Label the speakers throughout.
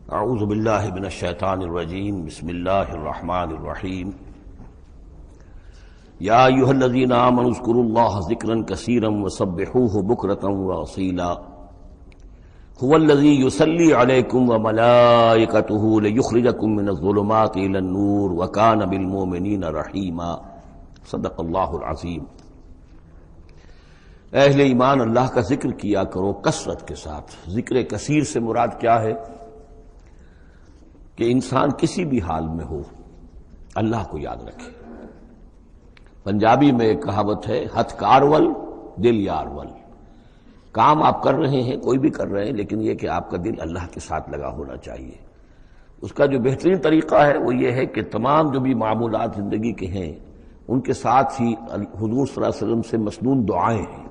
Speaker 1: اعوذ باللہ من الشیطان الرجیم بسم اللہ الرحمن الرحیم یا ایھا الذین آمنوا اذکروا اللہ ذکرا کثیرا وسبحوہ بکرۃ واصیلا هو الذی یصلی علیکم وملائکتہ لیخرجکم من الظلمات الی النور وکان بالمؤمنین رحیما۔ صدق اللہ العظیم۔ اہل ایمان اللہ کا ذکر کیا کرو کثرت کے ساتھ۔ ذکر کثیر سے مراد کیا ہے؟ کہ انسان کسی بھی حال میں ہو اللہ کو یاد رکھے۔ پنجابی میں ایک کہاوت ہے، ہتھ کارول دل یارول۔ کام آپ کر رہے ہیں، کوئی بھی کر رہے ہیں، لیکن یہ کہ آپ کا دل اللہ کے ساتھ لگا ہونا چاہیے۔ اس کا جو بہترین طریقہ ہے وہ یہ ہے کہ تمام جو بھی معمولات زندگی کے ہیں ان کے ساتھ ہی حضور صلی اللہ علیہ وسلم سے مسنون دعائیں ہیں۔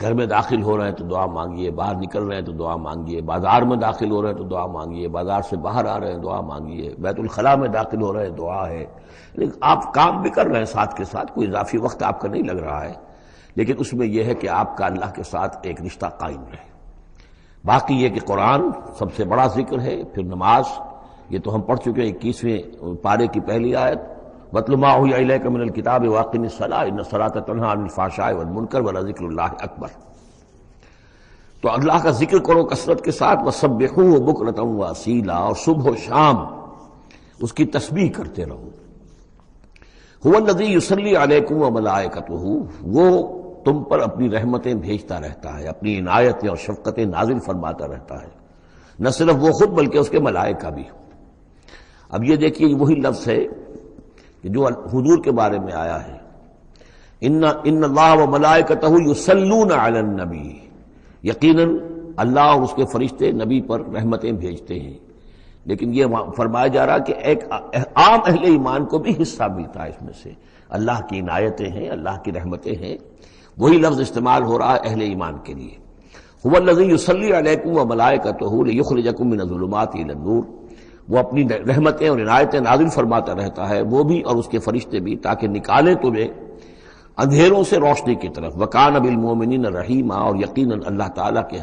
Speaker 1: گھر میں داخل ہو رہے ہیں تو دعا مانگیے، باہر نکل رہے ہیں تو دعا مانگیے، بازار میں داخل ہو رہے ہیں تو دعا مانگیے، بازار سے باہر آ رہے ہیں دعا مانگیے، بیت الخلاء میں داخل ہو رہے ہیں دعا ہے۔ لیکن آپ کام بھی کر رہے ہیں ساتھ کے ساتھ، کوئی اضافی وقت آپ کا نہیں لگ رہا ہے، لیکن اس میں یہ ہے کہ آپ کا اللہ کے ساتھ ایک رشتہ قائم رہے۔ باقی یہ کہ قرآن سب سے بڑا ذکر ہے، پھر نماز، یہ تو ہم پڑھ چکے ہیں 21ویں پارے کی پہلی آیت، وَاتْلُ مَا أُوحِیَ إِلَیْکَ مِنَ الْکِتَابِ وَأَقِمِ الصَّلَاةَ إِنَّ الصَّلَاةَ تَنْہَىٰ عَنِ الْفَحْشَاءِ وَالْمُنکَرِ وَلَذِکْرُ اللہِ اکبر۔ تو اللہ کا ذکر کرو کثرت کے ساتھ، وَسَبِّحُوهُ بُکْرَةً وَأَصِیلًا، اور صبح و شام اس کی تسبیح کرتے رہو۔ هُوَ الَّذِی یُصَلِّی عَلَیکُم وَمَلَائِکَتُهُ، وہ تم پر اپنی رحمتیں بھیجتا رہتا ہے، اپنی عنایتیں اور شفقتیں نازل فرماتا رہتا ہے، نہ صرف وہ خود بلکہ اس کے ملائکہ بھی۔ اب یہ دیکھیے وہی لفظ ہے کہ جو حضور کے بارے میں آیا ہے، ان اللہ وملائکتہ یصلون علی النبی، یقیناً اللہ اور اس کے فرشتے نبی پر رحمتیں بھیجتے ہیں۔ لیکن یہ فرمایا جا رہا کہ ایک عام اہل ایمان کو بھی حصہ ملتا ہے اس میں سے، اللہ کی عنایتیں ہیں، اللہ کی رحمتیں ہیں۔ وہی لفظ استعمال ہو رہا ہے اہل ایمان کے لیے۔ هو الذی یصلی علیکم وملائکتہ لیخرجکم من الظلمات الی النور، وہ اپنی رحمتیں اور عنایتیں نازل فرماتا رہتا ہے، وہ بھی اور اس کے فرشتے بھی، تاکہ نکالیں تمہیں اندھیروں سے روشنی کی طرف۔ وَكَانَ بِالْمُؤْمِنِينَ رَحِيمًا، اور یقیناً اللہ تعالیٰ کے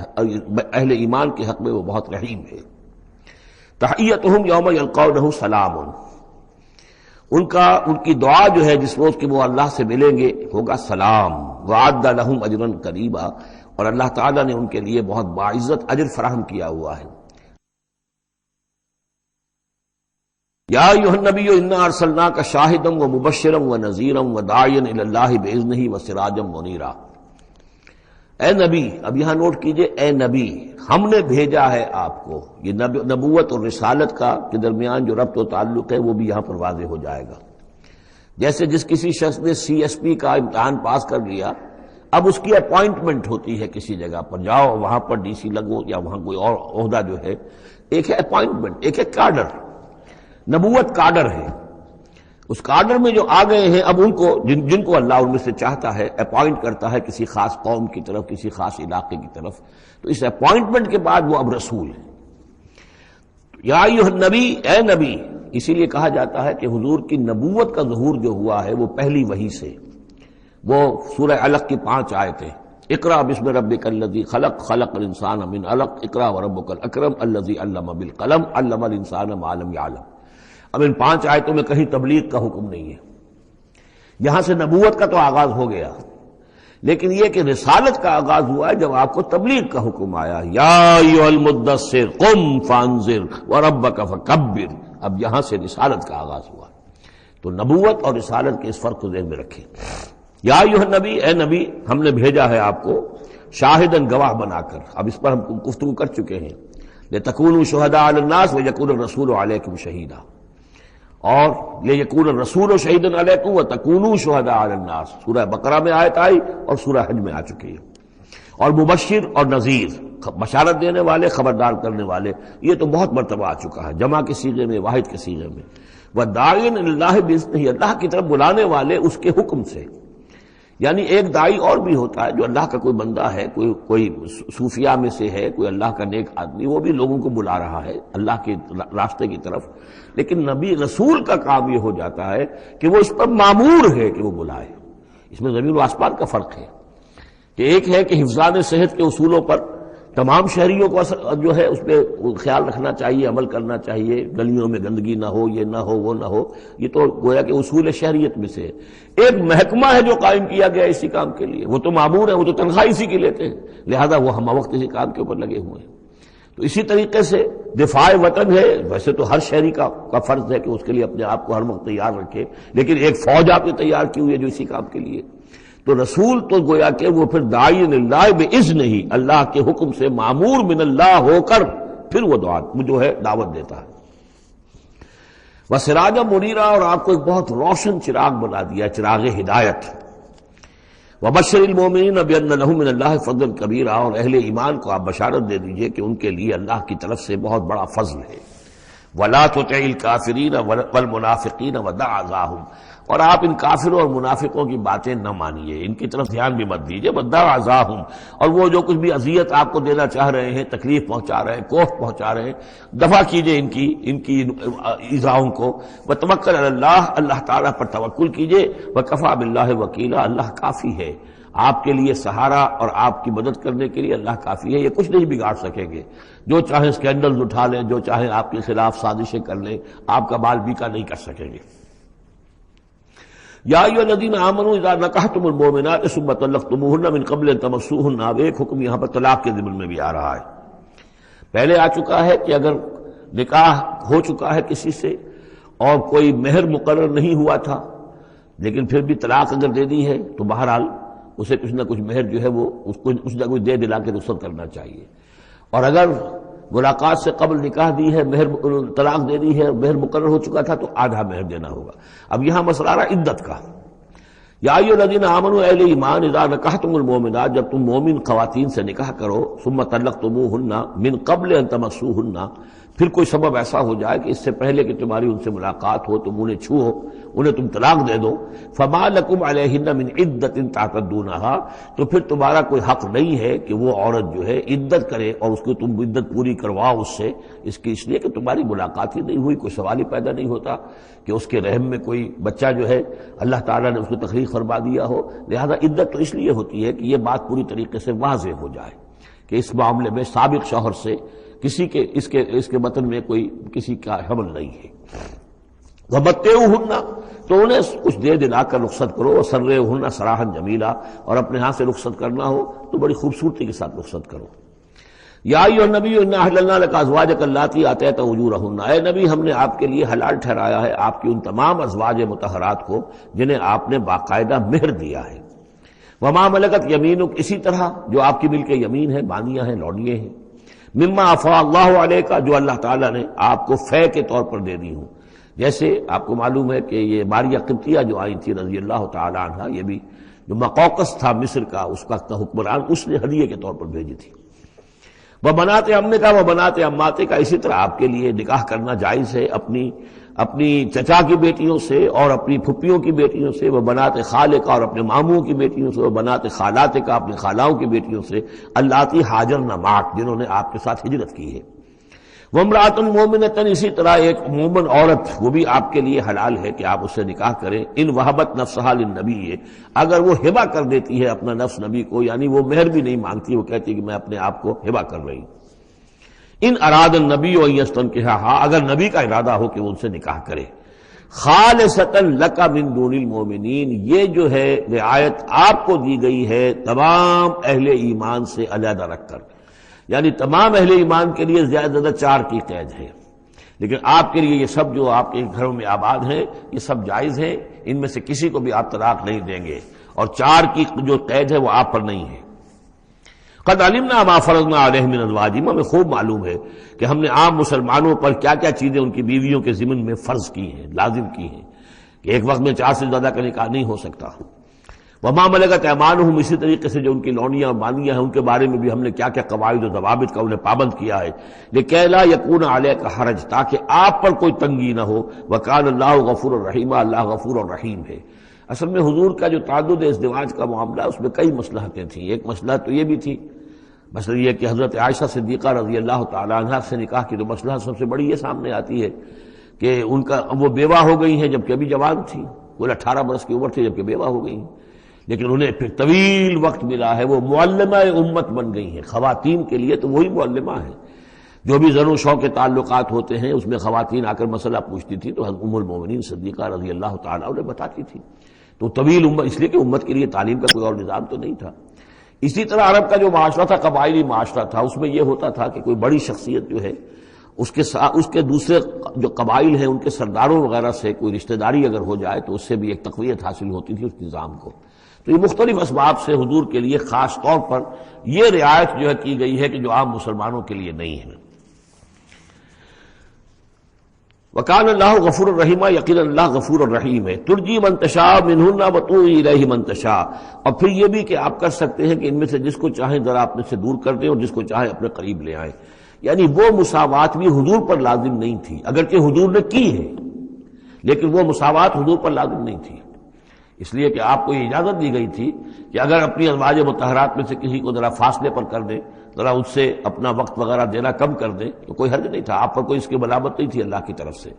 Speaker 1: اہل ایمان کے حق میں وہ بہت رحیم ہے۔ تحیتہم یوم یلقونہ سلام، ان کی دعا جو ہے جس روز کہ وہ اللہ سے ملیں گے ہوگا سلام۔ وَأَعَدَّ لَهُمْ أَجْرًا قَرِيبًا، اور اللہ تعالیٰ نے ان کے لیے بہت باعزت اجر فراہم کیا ہوا ہے۔ یا ایھا النبی انا ارسلناک شاہدا ومبشرا ونذیرا وداعیا الی اللہ باذنہ وسراجا منیرا۔ اے نبی، اب یہاں نوٹ کیجئے، اے نبی، ہم نے بھیجا ہے آپ کو۔ یہ نبوت اور رسالت کا کے درمیان جو ربط و تعلق ہے وہ بھی یہاں پر واضح ہو جائے گا۔ جیسے جس کسی شخص نے CSP کا امتحان پاس کر لیا، اب اس کی اپوائنٹمنٹ ہوتی ہے کسی جگہ پر، جاؤ وہاں پر DC لگو یا وہاں کوئی اور عہدہ جو ہے، ایک ہے اپوائنٹمنٹ، ایک ہے کاڈر۔ نبوت کاڈر ہے، اس کاڈر میں جو آ گئے ہیں اب ان کو جن کو اللہ ان میں سے چاہتا ہے اپوائنٹ کرتا ہے کسی خاص قوم کی طرف، کسی خاص علاقے کی طرف، تو اس اپوائنٹمنٹ کے بعد وہ اب رسول ہے۔ یا ایھا النبی، اے نبی، اسی لیے کہا جاتا ہے کہ حضور کی نبوت کا ظہور جو ہوا ہے وہ پہلی وحی سے۔ وہ سورہ علق کی 5 آیتیں، اقرأ بسم ربک الذی خلق، خلق الانسان من علق، اقرأ وربک الاکرم الذی علم بالقلم، علم الانسان ما لم یعلم۔ اب ان 5 آیتوں میں کہیں تبلیغ کا حکم نہیں ہے، یہاں سے نبوت کا تو آغاز ہو گیا، لیکن یہ کہ رسالت کا آغاز ہوا ہے جب آپ کو تبلیغ کا حکم آیا، یا ایھا المدثر قم فانذر وربک فکبر۔ اب یہاں سے رسالت کا آغاز ہوا۔ تو نبوت اور رسالت کے اس فرق کو ذہن میں رکھیں۔ یا ایھا النبی، اے نبی، ہم نے بھیجا ہے آپ کو شاہداً گواہ بنا کر۔ اب اس پر ہم گفتگو کر چکے ہیں، لتکونوا شہداء علی الناس ویکون الرسول علیکم شہیدا، اور لیکون الرسول شہیدا علیکم وتکونوا شہداء علی الناس، سورہ بقرہ میں آیت آئی اور سورہ حج میں آ چکی ہے۔ اور مبشر اور نذیر، بشارت دینے والے، خبردار کرنے والے، یہ تو بہت مرتبہ آ چکا ہے، جمع کے صیغے میں، واحد کے صیغے میں۔ وداعیا الی اللہ باذنہ، اللہ کی طرف بلانے والے اس کے حکم سے۔ یعنی ایک داعی اور بھی ہوتا ہے جو اللہ کا کوئی بندہ ہے، کوئی صوفیاء میں سے ہے، کوئی اللہ کا نیک آدمی، وہ بھی لوگوں کو بلا رہا ہے اللہ کے راستے کی طرف، لیکن نبی رسول کا کام یہ ہو جاتا ہے کہ وہ اس پر مامور ہے کہ وہ بلائے۔ اس میں زمین و آسمان کا فرق ہے کہ ایک ہے کہ حفظان صحت کے اصولوں پر تمام شہریوں کو جو ہے اس پہ خیال رکھنا چاہیے، عمل کرنا چاہیے، گلیوں میں گندگی نہ ہو، یہ نہ ہو، وہ نہ ہو، یہ تو گویا کہ اصول شہریت میں سے ہے۔ ایک محکمہ ہے جو قائم کیا گیا اسی کام کے لیے، وہ تو مامور ہیں، وہ تو تنخواہ اسی کی لیتے ہیں، لہذا وہ ہم وقت اسی کام کے اوپر لگے ہوئے ہیں۔ تو اسی طریقے سے دفاع وطن ہے، ویسے تو ہر شہری کا فرض ہے کہ اس کے لیے اپنے آپ کو ہر وقت تیار رکھے، لیکن ایک فوج آپ نے تیار کی ہوئی ہے جو اسی کام کے لیے۔ تو رسول تو گویا کہ وہ پھر داعی اللہ باذن ہی، اللہ کے حکم سے مامور من اللہ ہو کر پھر وہ جو ہے دعوت دیتا ہے۔ وسراجا منیرا، اور آپ کو ایک بہت روشن چراغ بنا دیا، چراغ ہدایت۔ وبشر المؤمنین بان لهم من اللہ فضل کبیرا، اور اہل ایمان کو آپ بشارت دے دیجئے کہ ان کے لیے اللہ کی طرف سے بہت بڑا فضل ہے۔ ولا تطع الکافرین والمنافقین ودع اذاہم، اور آپ ان کافروں اور منافقوں کی باتیں نہ مانیے، ان کی طرف دھیان بھی مت دیجیے۔ ودع اذاہم، اور وہ جو کچھ بھی اذیت آپ کو دینا چاہ رہے ہیں، تکلیف پہنچا رہے ہیں، کوفت پہنچا رہے ہیں، دفع کیجیے ان کی ایذاؤں کو۔ وتوکل علی اللہ، اللہ تعالیٰ پر توکل کیجیے۔ وکفیٰ باللہ وکیلا، اللہ کافی ہے آپ کے لیے سہارا، اور آپ کی مدد کرنے کے لیے اللہ کافی ہے۔ یہ کچھ نہیں بگاڑ سکیں گے، جو چاہیں اسکینڈلز اٹھا لیں، جو چاہیں آپ کے خلاف سازشیں کر لیں، آپ کا بال بیکا نہیں کر سکیں گے۔ یا ایھا الذین آمنوا اذا نکحتم المؤمنات ثم طلقتموہن من قبل ان تمسوہن، اب ایک حکم یہاں پر طلاق کے ضمن میں بھی آ رہا ہے۔ پہلے آ چکا ہے کہ اگر نکاح ہو چکا ہے کسی سے اور کوئی مہر مقرر نہیں ہوا تھا، لیکن پھر بھی طلاق اگر دے دی ہے تو بہرحال اسے کچھ نہ کچھ مہر جو ہے وہ اس کو کچھ نہ کچھ دے دلا کے رخصت کرنا چاہیے۔ اور اگر ملاقات سے قبل نکاح دی ہے، مہر طلاق دے دی ہے، مہر مقرر ہو چکا تھا تو آدھا مہر دینا ہوگا۔ اب یہاں مسئلہ آ رہا عدت کا۔ یا ایھا الذین آمنوا، اہل ایمان، اذا نکحتم المؤمنات، جب تم مومن خواتین سے نکاح کرو، ثم طلقتموہن من قبل ان تمسوہن، پھر کوئی سبب ایسا ہو جائے کہ اس سے پہلے کہ تمہاری ان سے ملاقات ہو، تم انہیں چھو، انہیں تم طلاق دے دو، فما لکم علیہن من عدت تعتدونہا، تو پھر تمہارا کوئی حق نہیں ہے کہ وہ عورت جو ہے عدت کرے اور اس کو تم عدت پوری کرواؤ اس سے، اس لیے کہ تمہاری ملاقات ہی نہیں ہوئی، کوئی سوال ہی پیدا نہیں ہوتا کہ اس کے رحم میں کوئی بچہ جو ہے اللہ تعالیٰ نے اس کو تخلیق فرما دیا ہو۔ لہذا عدت تو اس لیے ہوتی ہے کہ یہ بات پوری طریقے سے واضح ہو جائے کہ اس معاملے میں سابق شوہر سے کسی کے اس کے وطن میں کوئی کسی کا حمل نہیں ہے۔ ومتعوہن، تو انہیں کچھ دے دلا کر رخصت کرو، وسرحوہن سراحا جمیلا، اور اپنے ہاں سے رخصت کرنا ہو تو بڑی خوبصورتی کے ساتھ رخصت کرو۔ یا ایھا النبی انا احللنا لک ازواجک اللاتی آتیت اجورہن، اے نبی ہم نے آپ کے لیے حلال ٹھہرایا ہے آپ کی ان تمام ازواج مطہرات کو جنہیں آپ نے باقاعدہ مہر دیا ہے۔ وما ملکت یمینک، اسی طرح جو آپ کی ملک یمین ہے، بانیاں ہیں، لونڈیے ہیں، مما افاء اللہ علیک، جو اللہ تعالیٰ نے آپ کو فے کے طور پر دے دی ہوں۔ جیسے آپ کو معلوم ہے کہ یہ ماریہ قبطیہ جو آئی تھی رضی اللہ تعالیٰ عنہ، یہ بھی جو مقوقس تھا مصر کا اس وقت کا حکمران، اس نے ہدیے کے طور پر بھیجی تھی۔ وہ بنات امنے کا، وہ بنات اماتے کا، اسی طرح آپ کے لیے نکاح کرنا جائز ہے اپنی چچا کی بیٹیوں سے اور اپنی پھپھیوں کی بیٹیوں سے، وہ بنات خالے کا، اور اپنے ماموں کی بیٹیوں سے، وہ بنات خالات کا، اپنی خالاؤں کی بیٹیوں سے، اللاتی ہاجرن معک، جنہوں نے آپ کے ساتھ ہجرت کی ہے۔ وامرأۃ مومنۃ، اسی طرح ایک مومن عورت وہ بھی آپ کے لیے حلال ہے کہ آپ اس سے نکاح کریں، ان وہبت نفسہا للنبی، اگر وہ ہبہ کر دیتی ہے اپنا نفس نبی کو، یعنی وہ مہر بھی نہیں مانگتی، وہ کہتی ہے کہ میں اپنے آپ کو ہبہ کر رہی ہوں۔ ان اراد النبی ان یستنکحھا، اگر نبی کا ارادہ ہو کہ وہ ان سے نکاح کرے، خالصۃ لک من دون المؤمنین، یہ جو ہے رعایت آپ کو دی گئی ہے تمام اہل ایمان سے علیحدہ رکھ کر، یعنی تمام اہل ایمان کے لیے زیادہ سے زیادہ 4 کی قید ہے، لیکن آپ کے لیے یہ سب جو آپ کے گھروں میں آباد ہیں یہ سب جائز ہیں، ان میں سے کسی کو بھی آپ طلاق نہیں دیں گے، اور 4 کی جو قید ہے وہ آپ پر نہیں ہے۔ قد علمنا ما فرضنا علیہم من ازواجہم، ہمیں خوب معلوم ہے کہ ہم نے عام مسلمانوں پر کیا کیا چیزیں ان کی بیویوں کے ضمن میں فرض کی ہیں، لازم کی ہیں، کہ ایک وقت میں 4 سے زیادہ کا نکاح نہیں ہو سکتا۔ وما ملکت ایمانہم، اسی طریقے سے جو ان کی لونیاں اور بانیاں ہیں ان کے بارے میں بھی ہم نے کیا کیا قواعد و ضوابط کا انہیں پابند کیا ہے، لکہ لا یکون علیک حرج، تاکہ آپ پر کوئی تنگی نہ ہو، وکان اللہ غفور الرحیم، اللہ غفور الرحیم ہے۔ اصل میں حضور کا جو تعدد ازدواج کا معاملہ اس میں کئی مصلحتیں تھیں۔ ایک مسئلہ تو یہ بھی تھی، مسئلہ یہ کہ حضرت عائشہ صدیقہ رضی اللہ تعالیٰ عنہ سے نکاح کی تو مسئلہ سب سے بڑی یہ سامنے آتی ہے کہ ان کا وہ بیوہ ہو گئی ہیں جبکہ ابھی جوان تھی، وہ 18 برس کی عمر تھی جبکہ بیوہ ہو گئی ہیں، لیکن انہیں پھر طویل وقت ملا ہے، وہ معلمہ امت بن گئی ہیں۔ خواتین کے لیے تو وہی معلمہ ہے، جو بھی زر و شوق کے تعلقات ہوتے ہیں اس میں خواتین آ کر مسئلہ پوچھتی تھی تو ام المومنین صدیقہ رضی اللہ تعالیٰ انہیں بتاتی تھی۔ تو طویل امت، اس لیے کہ امت کے لیے تعلیم کا کوئی اور نظام تو نہیں تھا۔ اسی طرح عرب کا جو معاشرہ تھا قبائلی معاشرہ تھا، اس میں یہ ہوتا تھا کہ کوئی بڑی شخصیت جو ہے اس کے دوسرے جو قبائل ہیں ان کے سرداروں وغیرہ سے کوئی رشتہ داری اگر ہو جائے تو اس سے بھی ایک تقویت حاصل ہوتی تھی اس نظام کو۔ تو یہ مختلف اسباب سے حضور کے لیے خاص طور پر یہ رعایت جو ہے کی گئی ہے کہ جو عام مسلمانوں کے لیے نہیں ہے۔ وَكَانَ اللَّهُ غَفُورًا رَحِيمًا، یقینا اللہ غفور الرحیم ہے۔ ترجی من تشاء منہن وتؤوی الیہ من تشاء، اور پھر یہ بھی کہ آپ کر سکتے ہیں کہ ان میں سے جس کو چاہیں ذرا اپنے سے دور کر دیں اور جس کو چاہیں اپنے قریب لے آئیں۔ یعنی وہ مساوات بھی حضور پر لازم نہیں تھی، اگرچہ حضور نے کی ہے لیکن وہ مساوات حضور پر لازم نہیں تھی، اس لیے کہ آپ کو یہ اجازت دی گئی تھی کہ اگر اپنی ازواج مطہرات میں سے کسی کو ذرا فاصلے پر کر دیں، ذرا اس سے اپنا وقت وغیرہ دینا کم کر دیں تو کوئی حرج نہیں تھا، آپ پر کوئی اس کی ملامت نہیں تھی اللہ کی طرف سے۔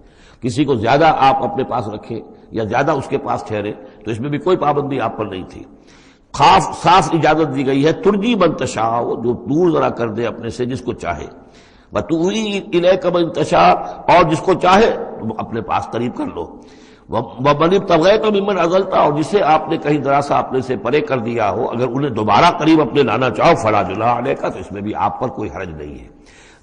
Speaker 1: کسی کو زیادہ آپ اپنے پاس رکھیں یا زیادہ اس کے پاس ٹھہرے تو اس میں بھی کوئی پابندی آپ پر نہیں تھی۔ صاف اجازت دی گئی ہے، ترجی من تشاء، جو دور ذرا کر دے اپنے سے جس کو چاہے، وتؤوی الیک من تشاء، اور جس کو چاہے اپنے پاس قریب کر لو، ومن ابتغیت ممن عزلت، اور جسے آپ نے کہیں ذرا سا اپنے سے پرے کر دیا ہو اگر انہیں دوبارہ قریب اپنے لانا چاہو فلا جناح علیک، تو اس میں بھی آپ پر کوئی حرج نہیں ہے۔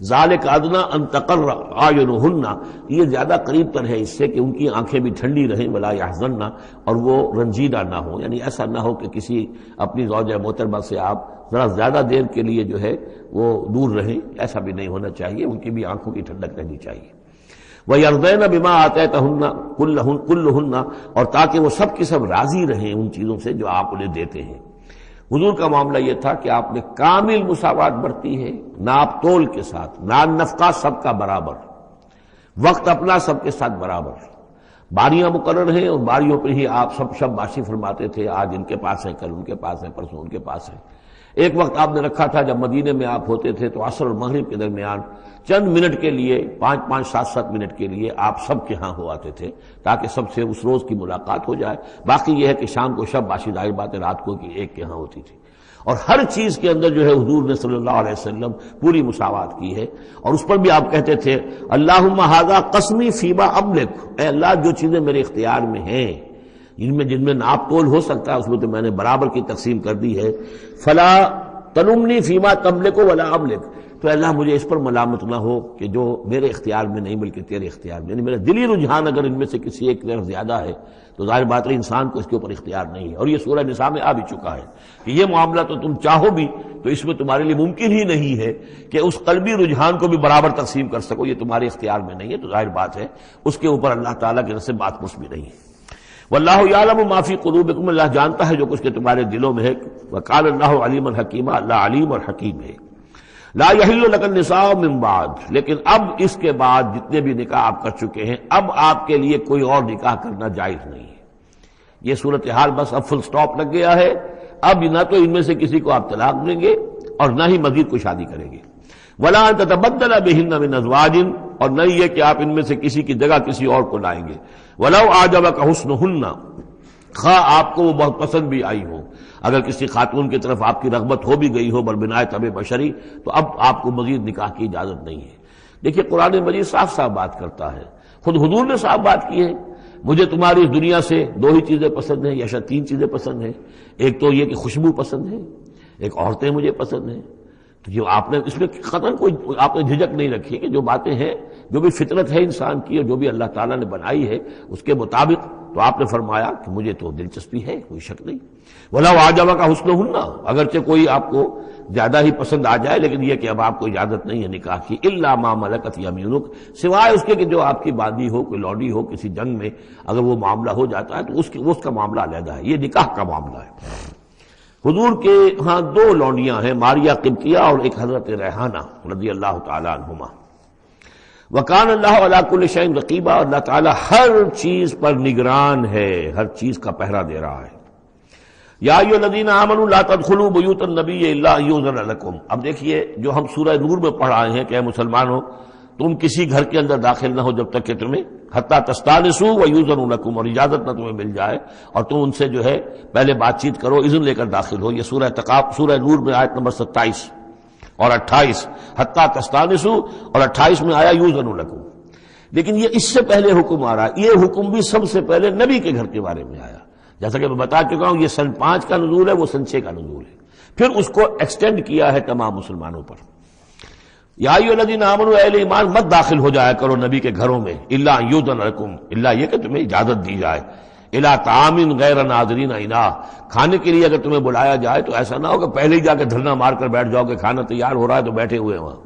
Speaker 1: ذالک ادنی ان تقر اعینہن، یہ زیادہ قریب تر ہے اس سے کہ ان کی آنکھیں بھی ٹھنڈی رہیں، ولا یحزن، اور وہ رنجیدہ نہ ہو، یعنی ایسا نہ ہو کہ کسی اپنی زوجہ محترمہ سے آپ ذرا زیادہ دیر کے لیے جو ہے وہ دور رہیں، ایسا بھی نہیں ہونا چاہیے، ان کی بھی آنکھوں کی ٹھنڈک رہنی چاہیے۔ وَيَرْضَيْنَ بِمَا آتَيْتَهُنَّ كُلَّهُنَّ، اور تاکہ وہ سب کی سب راضی رہیں ان چیزوں سے جو آپ انہیں دیتے ہیں۔ حضور کا معاملہ یہ تھا کہ آپ نے کامل مساوات برتی ہے، ناپ تول کے ساتھ، نان نفقہ سب کا برابر، وقت اپنا سب کے ساتھ برابر، باریاں مقرر ہیں اور باریوں پہ ہی آپ سب شب باشی فرماتے تھے، آج ان کے پاس ہیں، کل ان کے پاس ہیں، پرسوں ان کے پاس ہیں۔ ایک وقت آپ نے رکھا تھا جب مدینے میں آپ ہوتے تھے تو عصر اور مغرب کے درمیان چند منٹ کے لیے، 5-5 7-7 منٹ کے لیے آپ سب کے ہاں ہو آتے تھے تاکہ سب سے اس روز کی ملاقات ہو جائے۔ باقی یہ ہے کہ شام کو شب باشی، ظاہر بات ہے رات کو کہ ایک کے ہاں ہوتی تھی، اور ہر چیز کے اندر جو ہے حضور نے صلی اللہ علیہ وسلم پوری مساوات کی ہے۔ اور اس پر بھی آپ کہتے تھے اللہم ھذا قسمی فیما املک، اے اللہ جو چیزیں میرے اختیار میں ہیں، جن میں ناپ تول ہو سکتا ہے اس میں تو میں نے برابر کی تقسیم کر دی ہے، فلا تلمنی فیما تملک ولا املک، تو اللہ مجھے اس پر ملامت نہ ہو کہ جو میرے اختیار میں نہیں بلکہ تیرے اختیار میں، یعنی میرا دلی رجحان اگر ان میں سے کسی ایک طرف زیادہ ہے تو ظاہر بات ہے انسان کو اس کے اوپر اختیار نہیں ہے، اور یہ سورہ نساء میں آ بھی چکا ہے کہ یہ معاملہ تو تم چاہو بھی تو اس میں تمہارے لیے ممکن ہی نہیں ہے کہ اس قلبی رجحان کو بھی برابر تقسیم کر سکو، یہ تمہارے اختیار میں نہیں ہے، تو ظاہر بات ہے اس کے اوپر اللہ تعالیٰ کی طرف سے بات کچھ بھی نہیں ہے۔ واللہ یعلم ما فی قلوبکم، اللہ جانتا ہے جو کچھ کہ تمہارے دلوں میں ہے، وقال اللہ علیما حکیما، اللہ علیم اور حکیم ہے۔ لا یحل لک النساء من بعد، لیکن اب اس کے بعد جتنے بھی نکاح آپ کر چکے ہیں اب آپ کے لیے کوئی اور نکاح کرنا جائز نہیں ہے۔ یہ صورتحال بس اب فل سٹاپ لگ گیا ہے، اب نہ تو ان میں سے کسی کو آپ طلاق دیں گے اور نہ ہی مزید کوئی شادی کریں گے۔ ولا ان تتبدل بهن من ازواج، اور نہ یہ کہ آپ ان میں سے کسی کی جگہ کسی اور کو لائیں گے۔ ولو اعجبک حسنہن، خواہ آپ کو وہ بہت پسند بھی آئی ہو، اگر کسی خاتون کی طرف آپ کی رغبت ہو بھی گئی ہو بربنائے طبع بشری، تو اب آپ کو مزید نکاح کی اجازت نہیں ہے۔ دیکھیے قرآن مجید صاف صاف بات کرتا ہے، خود حضور نے صاف بات کی ہے، مجھے تمہاری اس دنیا سے 2 ہی چیزیں پسند ہیں یا شاید 3 چیزیں پسند ہیں، ایک تو یہ کہ خوشبو پسند ہے، ایک عورتیں مجھے پسند ہیں۔ تو جو آپ نے اس میں قطعاً کوئی آپ نے جھجک نہیں رکھی کہ جو باتیں ہیں، جو بھی فطرت ہے انسان کی اور جو بھی اللہ تعالیٰ نے بنائی ہے اس کے مطابق، تو آپ نے فرمایا کہ مجھے تو دلچسپی ہے، کوئی شک نہیں۔ وَلَوْ أَعْجَبَكَ حُسْنُهُنَّ، اگرچہ کوئی آپ کو زیادہ ہی پسند آ جائے لیکن یہ کہ اب آپ کو اجازت نہیں ہے نکاح کی، إِلَّا مَا مَلَكَتْ يَمِينُكَ، سوائے اس کے کہ جو آپ کی باندھی ہو، کوئی لوڈی ہو، کسی جنگ میں اگر وہ معاملہ ہو جاتا ہے تو اس کا معاملہ علیحدہ ہے، یہ نکاح کا معاملہ ہے۔ حضور کے ہاں 2 لونڈیاں ہیں، ماریہ قبطیہ اور ایک حضرت ریحانہ رضی اللہ تعالی عنہما۔ وکان اللہ علی کل شیء رقیبا، اللہ تعالیٰ ہر چیز پر نگران ہے، ہر چیز کا پہرا دے رہا ہے۔ یا ایھا الذین آمنوا لا تدخلوا بیوت النبی الا ان یؤذن لکم، اب دیکھیے جو ہم سورہ نور میں پڑھ آئے ہیں کہ اے مسلمانوں تم کسی گھر کے اندر داخل نہ ہو جب تک کہ تمہیں حتی تستانسوا ویؤذن لکم، اور اجازت نہ تمہیں مل جائے اور تم ان سے جو ہے پہلے بات چیت کرو، اذن لے کر داخل ہو۔ یہ سورہ نور میں آیت نمبر 27 اور 28، حتی تستانسوا، اور 28 میں آیا یؤذن لکم۔ لیکن یہ اس سے پہلے حکم آ رہا ہے، یہ حکم بھی سب سے پہلے نبی کے گھر کے بارے میں آیا، جیسا کہ میں بتا چکا ہوں، یہ سن 5 کا نزول ہے، وہ سن 6 کا نزول ہے، پھر اس کو ایکسٹینڈ کیا ہے تمام مسلمانوں پر۔ یا ایھا الذین آمنوا، اہل ایمان مت داخل ہو جایا کرو نبی کے گھروں میں، الا ان یؤذن لکم، الا یہ کہ تمہیں اجازت دی جائے، الی طعام غیر ناظرین اناہ، کھانے کے لیے اگر تمہیں بلایا جائے تو ایسا نہ ہو کہ پہلے ہی جا کے دھرنا مار کر بیٹھ جاؤ کہ کھانا تیار ہو رہا ہے تو بیٹھے ہوئے وہاں۔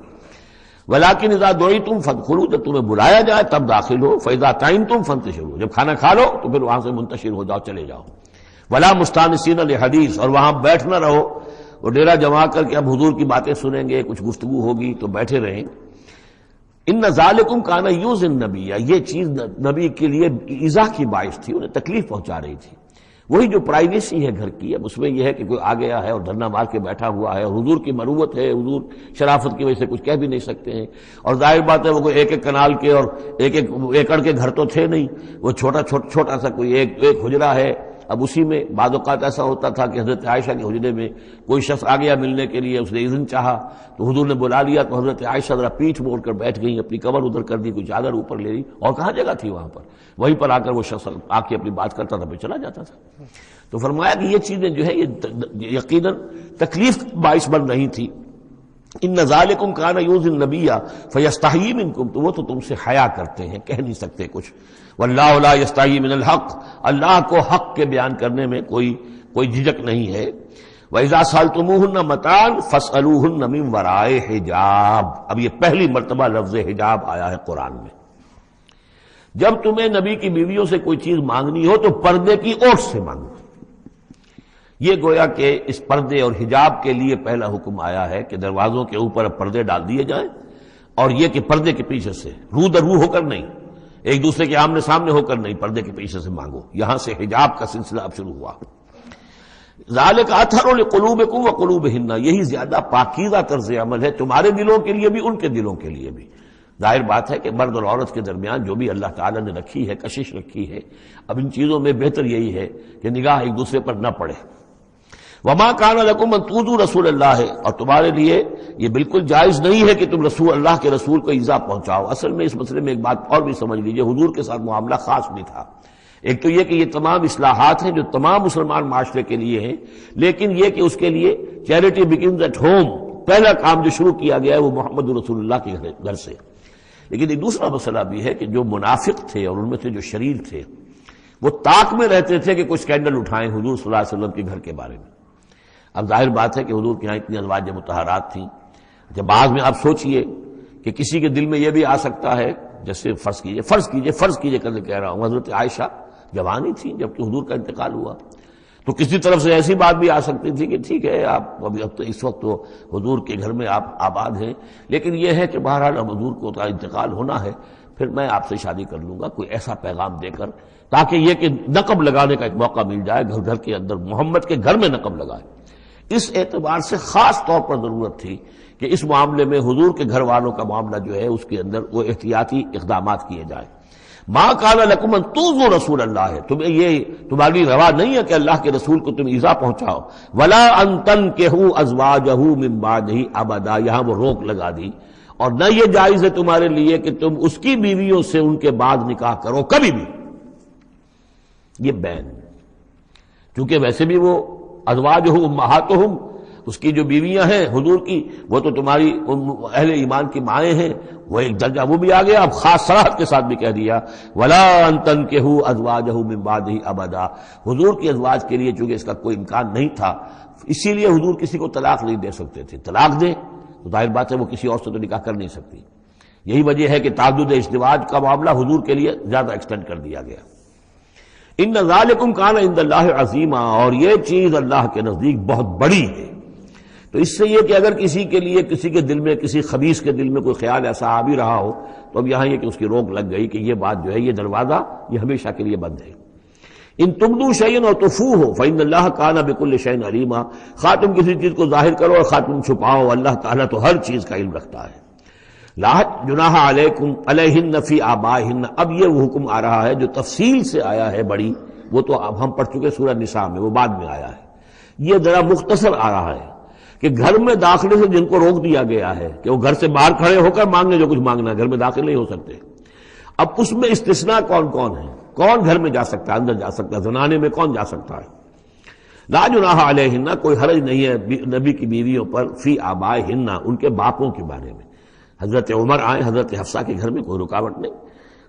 Speaker 1: ولیکن اذا دعیتم فادخلوا، جب تمہیں بلایا جائے تب داخل ہو، فاذا طعمتم فانتشروا، جب کھانا کھا لو تو پھر وہاں سے منتشر ہو جاؤ، چلے جاؤ۔ ولا مستانسین لحدیث، اور وہاں بیٹھ نہ رہو وہ ڈیرا جما کر کے اب حضور کی باتیں سنیں گے، کچھ گفتگو ہوگی تو بیٹھے رہیں۔ ان ذالکم کان یؤذی النبی، یہ چیز نبی کے لیے ایذا کی باعث تھی، انہیں تکلیف پہنچا رہی تھی۔ وہی جو پرائیویسی ہے گھر کی، اب اس میں یہ ہے کہ کوئی آ گیا ہے اور دھرنا مار کے بیٹھا ہوا ہے، اور حضور کی مروت ہے، حضور شرافت کی وجہ سے کچھ کہہ بھی نہیں سکتے ہیں، اور ظاہر بات ہے وہ کوئی ایک کنال کے اور ایک ایکڑ کے گھر تو تھے نہیں، وہ چھوٹا سا کوئی ایک حجرہ ہے۔ اب اسی میں بعض اوقات ایسا ہوتا تھا کہ حضرت عائشہ کے حجرے میں کوئی شخص آ گیا ملنے کے لیے، اس نے اذن چاہا تو حضور نے بلا لیا، تو حضرت عائشہ ذرا پیٹھ موڑ کر بیٹھ گئی، اپنی کمر ادھر کر دی، کوئی چادر اوپر لے لی، اور کہاں جگہ تھی وہاں پر، وہیں پر آ کر وہ شخص آ کے اپنی بات کرتا تھا پھر چلا جاتا تھا۔ تو فرمایا کہ یہ چیزیں جو ہے یہ یقیناً تکلیف باعث بن رہی تھی۔ ان ذالکم کان یؤذی النبی فیستحیی منکم، تو وہ تو تم سے حیا کرتے ہیں، کہہ نہیں سکتے کچھ۔ واللہ لا یستحیی من الحق، اللہ کو حق کے بیان کرنے میں کوئی جھجک نہیں ہے۔ وَإِذَا سَأَلْتُمُوهُنَّ مَتَاعًا فَاسْأَلُوهُنَّ مِنْ وَرَاءِ حِجَابٍ، اب یہ پہلی مرتبہ لفظ حجاب آیا ہے قرآن میں۔ جب تمہیں نبی کی بیویوں سے کوئی چیز مانگنی ہو تو پردے کی اوٹ سے مانگو۔ یہ گویا کہ اس پردے اور حجاب کے لیے پہلا حکم آیا ہے کہ دروازوں کے اوپر پردے ڈال دیے جائیں، اور یہ کہ پردے کے پیچھے سے رو در رو ہو کر نہیں، ایک دوسرے کے آمنے سامنے ہو کر نہیں، پردے کے پیچھے سے مانگو۔ یہاں سے حجاب کا سلسلہ اب شروع ہوا۔ ذالک اطہر لقلوبکم وقلوبہن، یہی زیادہ پاکیزہ طرز عمل ہے تمہارے دلوں کے لیے بھی، ان کے دلوں کے لیے بھی۔ ظاہر بات ہے کہ مرد اور عورت کے درمیان جو بھی اللہ تعالیٰ نے رکھی ہے، کشش رکھی ہے، اب ان چیزوں میں بہتر یہی ہے کہ نگاہ ایک دوسرے پر نہ پڑے۔ وما کان لکم ان تؤذوا رسول اللہ، اور تمہارے لیے یہ بالکل جائز نہیں ہے کہ تم اللہ کے رسول کو ایذا پہنچاؤ۔ اصل میں اس مسئلے میں ایک بات اور بھی سمجھ لیجئے، حضور کے ساتھ معاملہ خاص نہیں تھا۔ ایک تو یہ کہ یہ تمام اصلاحات ہیں جو تمام مسلمان معاشرے کے لیے ہیں، لیکن یہ کہ اس کے لیے چیریٹی بگنز ایٹ ہوم، پہلا کام جو شروع کیا گیا ہے وہ محمد رسول اللہ کے گھر سے۔ لیکن ایک دوسرا مسئلہ بھی ہے کہ جو منافق تھے اور ان میں سے جو شریر تھے، وہ طاق میں رہتے تھے کہ کوئی سکینڈل اٹھائیں حضور صلی اللہ علیہ وسلم کے گھر کے بارے میں۔ اب ظاہر بات ہے کہ حضور کے یہاں اتنی ازواج مطہرات تھیں، جب بعض میں آپ سوچئے کہ کسی کے دل میں یہ بھی آ سکتا ہے، جیسے فرض کیجئے کر کہہ رہا ہوں، حضرت عائشہ جوانی تھی جبکہ حضور کا انتقال ہوا، تو کسی طرف سے ایسی بات بھی آ سکتی تھی کہ ٹھیک ہے آپ اب تو اس وقت تو حضور کے گھر میں آپ آباد ہیں، لیکن یہ ہے کہ بہرحال اب حضور کو انتقال ہونا ہے، پھر میں آپ سے شادی کر لوں گا، کوئی ایسا پیغام دے کر، تاکہ یہ کہ نقب لگانے کا ایک موقع مل جائے، گھر کے اندر محمد کے گھر میں نقب لگائے۔ اس اعتبار سے خاص طور پر ضرورت تھی کہ اس معاملے میں حضور کے گھر والوں کا معاملہ جو ہے اس کے اندر وہ احتیاطی اقدامات کیے جائیں۔ ما کان لکم ان تؤذوا رسول اللہ، تمہیں یہ تمہاری روا نہیں ہے کہ اللہ کے رسول کو تم ایذا پہنچاؤ۔ ولا ان تنکحوا ازواجہ من بعدہ ابدا، یہاں وہ روک لگا دی، اور نہ یہ جائز ہے تمہارے لیے کہ تم اس کی بیویوں سے ان کے بعد نکاح کرو کبھی بھی۔ یہ بین، چونکہ ویسے بھی وہ ازواجہ امہاتہم، اس کی جو بیویاں ہیں حضور کی، وہ تو تمہاری اہل ایمان کی مائیں ہیں، وہ ایک درجہ وہ بھی آ گیا۔ اب خاص صراحت کے ساتھ بھی کہہ دیا ولا ان تنکحوا ازواجہ من بعدہ ابدا، حضور کی ازواج کے لیے چونکہ اس کا کوئی امکان نہیں تھا، اسی لیے حضور کسی کو طلاق نہیں دے سکتے تھے۔ طلاق دیں تو ظاہر بات ہے وہ کسی اور سے تو نکاح کر نہیں سکتی۔ یہی وجہ ہے کہ تعدد ازدواج کا معاملہ حضور کے لیے زیادہ ایکسٹینڈ کر دیا گیا۔ ان ذالکم کان عند اللہ عظیما، اور یہ چیز اللہ کے نزدیک بہت بڑی ہے۔ تو اس سے یہ کہ اگر کسی کے لیے کسی کے دل میں، کسی خبیث کے دل میں کوئی خیال ایسا آ بھی رہا ہو تو اب یہاں یہ کہ اس کی روک لگ گئی کہ یہ بات جو ہے، یہ دروازہ یہ ہمیشہ کے لیے بند ہے۔ ان تبدوا شیئا اور تخفوہ فإن اللہ کان بکل شیء علیما، خواہ تم کسی چیز کو ظاہر کرو اور خواہ تم چھپاؤ، اللہ تعالیٰ تو ہر چیز کا علم رکھتا ہے۔ لا جناح علیکم علیہن فی آبائہن، اب یہ وہ حکم آ رہا ہے جو تفصیل سے آیا ہے بڑی، وہ تو اب ہم پڑھ چکے سورہ نساء میں، وہ بعد میں آیا ہے، یہ ذرا مختصر آ رہا ہے کہ گھر میں داخلے سے جن کو روک دیا گیا ہے کہ وہ گھر سے باہر کھڑے ہو کر مانگنے جو کچھ مانگنا ہے، گھر میں داخل نہیں ہو سکتے، اب اس میں استثناء کون کون ہے، کون گھر میں جا سکتا ہے، اندر جا سکتا ہے، زنانے میں کون جا سکتا ہے؟ لا جناح علیہن، کوئی حرج نہیں ہے نبی کی بیویوں پر، فی آبائہن، ان کے باپوں کے بارے میں، حضرت عمر آئے حضرت حفصہ کے گھر میں کوئی رکاوٹ نہیں،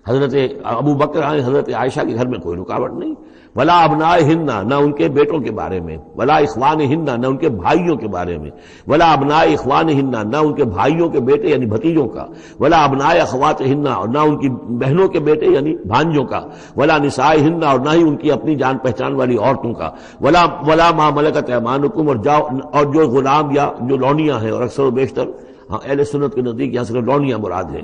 Speaker 1: حضرت ابو بکر آئے حضرت عائشہ کے گھر میں کوئی رکاوٹ نہیں، ولا ابنائہن، نہ ان کے بیٹوں کے بارے میں، ولا اخوانہن، نہ ان کے بھائیوں کے بارے میں، ولا ابناء اخوانہن، نہ ان کے بھائیوں کے بیٹے یعنی بھتیجوں کا، ولا ابناء اخواتہن، اور نہ ان کی بہنوں کے بیٹے یعنی بھانجوں کا، ولا نسائہن، اور نہ ہی ان کی اپنی جان پہچان والی عورتوں کا، ولا ما ملکت ایمانکم، اور جو غلام یا جو لونیاں ہیں، اور اکثر و بیشتر اہل سنت کے نزدیک یہاں صرف لونیاں مراد ہیں،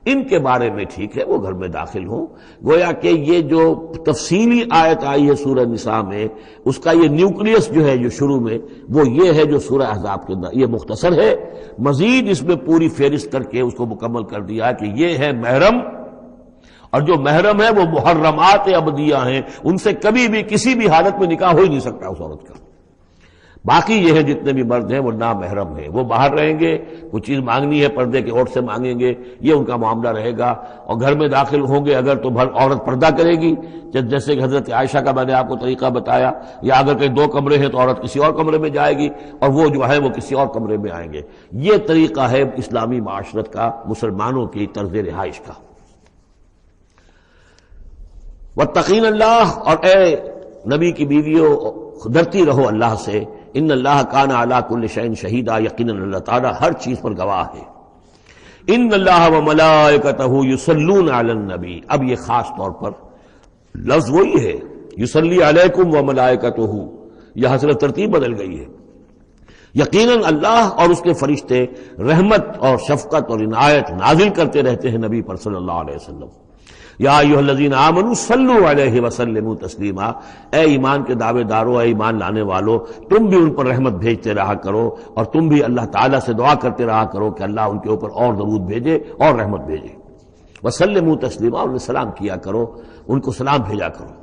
Speaker 1: ان کے بارے میں ٹھیک ہے وہ گھر میں داخل ہوں۔ گویا کہ یہ جو تفصیلی آیت آئی ہے سورہ نساء میں، اس کا یہ نیوکلیس جو ہے جو شروع میں، وہ یہ ہے جو سورہ احزاب کے اندر، یہ مختصر ہے، مزید اس میں پوری فہرست کر کے اس کو مکمل کر دیا کہ یہ ہے محرم، اور جو محرم ہے وہ محرمات ابدیہ ہیں، ان سے کبھی بھی کسی بھی حالت میں نکاح ہو ہی نہیں سکتا اس عورت کا۔ باقی یہ ہے جتنے بھی مرد ہیں وہ نامحرم ہیں، وہ باہر رہیں گے، کوئی چیز مانگنی ہے پردے کے اوٹ سے مانگیں گے، یہ ان کا معاملہ رہے گا، اور گھر میں داخل ہوں گے اگر تو عورت پردہ کرے گی، جیسے کہ حضرت عائشہ کا میں نے آپ کو طریقہ بتایا، یا اگر کہیں 2 کمرے ہیں تو عورت کسی اور کمرے میں جائے گی اور وہ جو ہے وہ کسی اور کمرے میں آئیں گے۔ یہ طریقہ ہے اسلامی معاشرت کا، مسلمانوں کی طرز رہائش کا۔ واتقین اللہ، اور اے نبی کی بیویوں ڈرتی رہو اللہ سے، ان اللہ کان علی کل شیء شہیدا، یقیناً اللہ تعالیٰ ہر چیز پر گواہ ہے۔ ان اللہ وملائکتہ یصلون علی النبی، اب یہ خاص طور پر لفظ وہی ہے، یصلی علیکم وملائکتہ، یہاں صرف ترتیب بدل گئی ہے۔ یقیناً اللہ اور اس کے فرشتے رحمت اور شفقت اور عنایت نازل کرتے رہتے ہیں نبی پر صلی اللہ علیہ وسلم۔ یا ایھا الذین آمنوا صلوا علیہ وسلموا تسلیما، اے ایمان کے دعوے دارو، اے ایمان لانے والو، تم بھی ان پر رحمت بھیجتے رہا کرو، اور تم بھی اللہ تعالیٰ سے دعا کرتے رہا کرو کہ اللہ ان کے اوپر اور درود بھیجے اور رحمت بھیجے۔ وسلموا تسلیما، انہیں سلام کیا کرو، ان کو سلام بھیجا کرو۔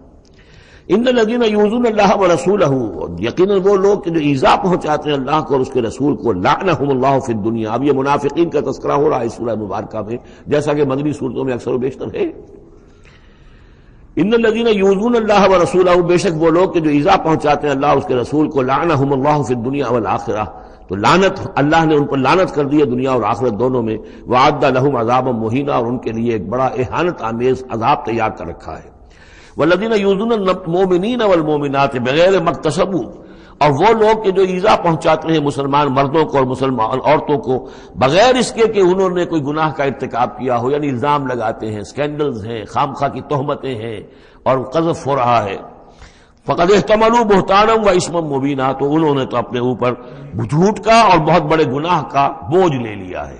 Speaker 1: ان الذین یؤذون اللہ ورسولہ، یقیناً وہ لوگ کہ جو ایذا پہنچاتے ہیں اللہ کو اور اس کے رسول کو، لعنہم اللہ فی الدنیا، اب یہ منافقین کا تذکرہ ہو رہا ہے اس سورہ مبارکہ میں، جیسا کہ مدنی صورتوں میں اکثر و بیشتر ہے۔ ان الذین یؤذون اللہ ورسولہ، بے شک وہ لوگ کہ جو ایذا پہنچاتے ہیں اللہ اور اس کے رسول کو، لعنہم اللہ فی الدنیا والآخرہ، تو لعنت اللہ نے ان پر لعنت کر دی ہے دنیا اور آخرت دونوں میں، وعد لہم عذابا مہینا، اور ان کے لیے ایک بڑا اہانت آمیز عذاب تیار کر رکھا ہے۔ والذین یؤذون المؤمنین والمؤمنات بغیر ما اکتسبوا، اور وہ لوگ کہ جو ایذا پہنچاتے ہیں مسلمان مردوں کو اور مسلمان عورتوں کو بغیر اس کے کہ انہوں نے کوئی گناہ کا ارتکاب کیا ہو، یعنی الزام لگاتے ہیں، سکینڈلز ہیں، خامخواہ کی تہمتیں ہیں اور قذف ہو رہا ہے، فقد احتملوا بہتانا و اسما مبینا، تو انہوں نے تو اپنے اوپر جھوٹ کا اور بہت بڑے گناہ کا بوجھ لے لیا ہے۔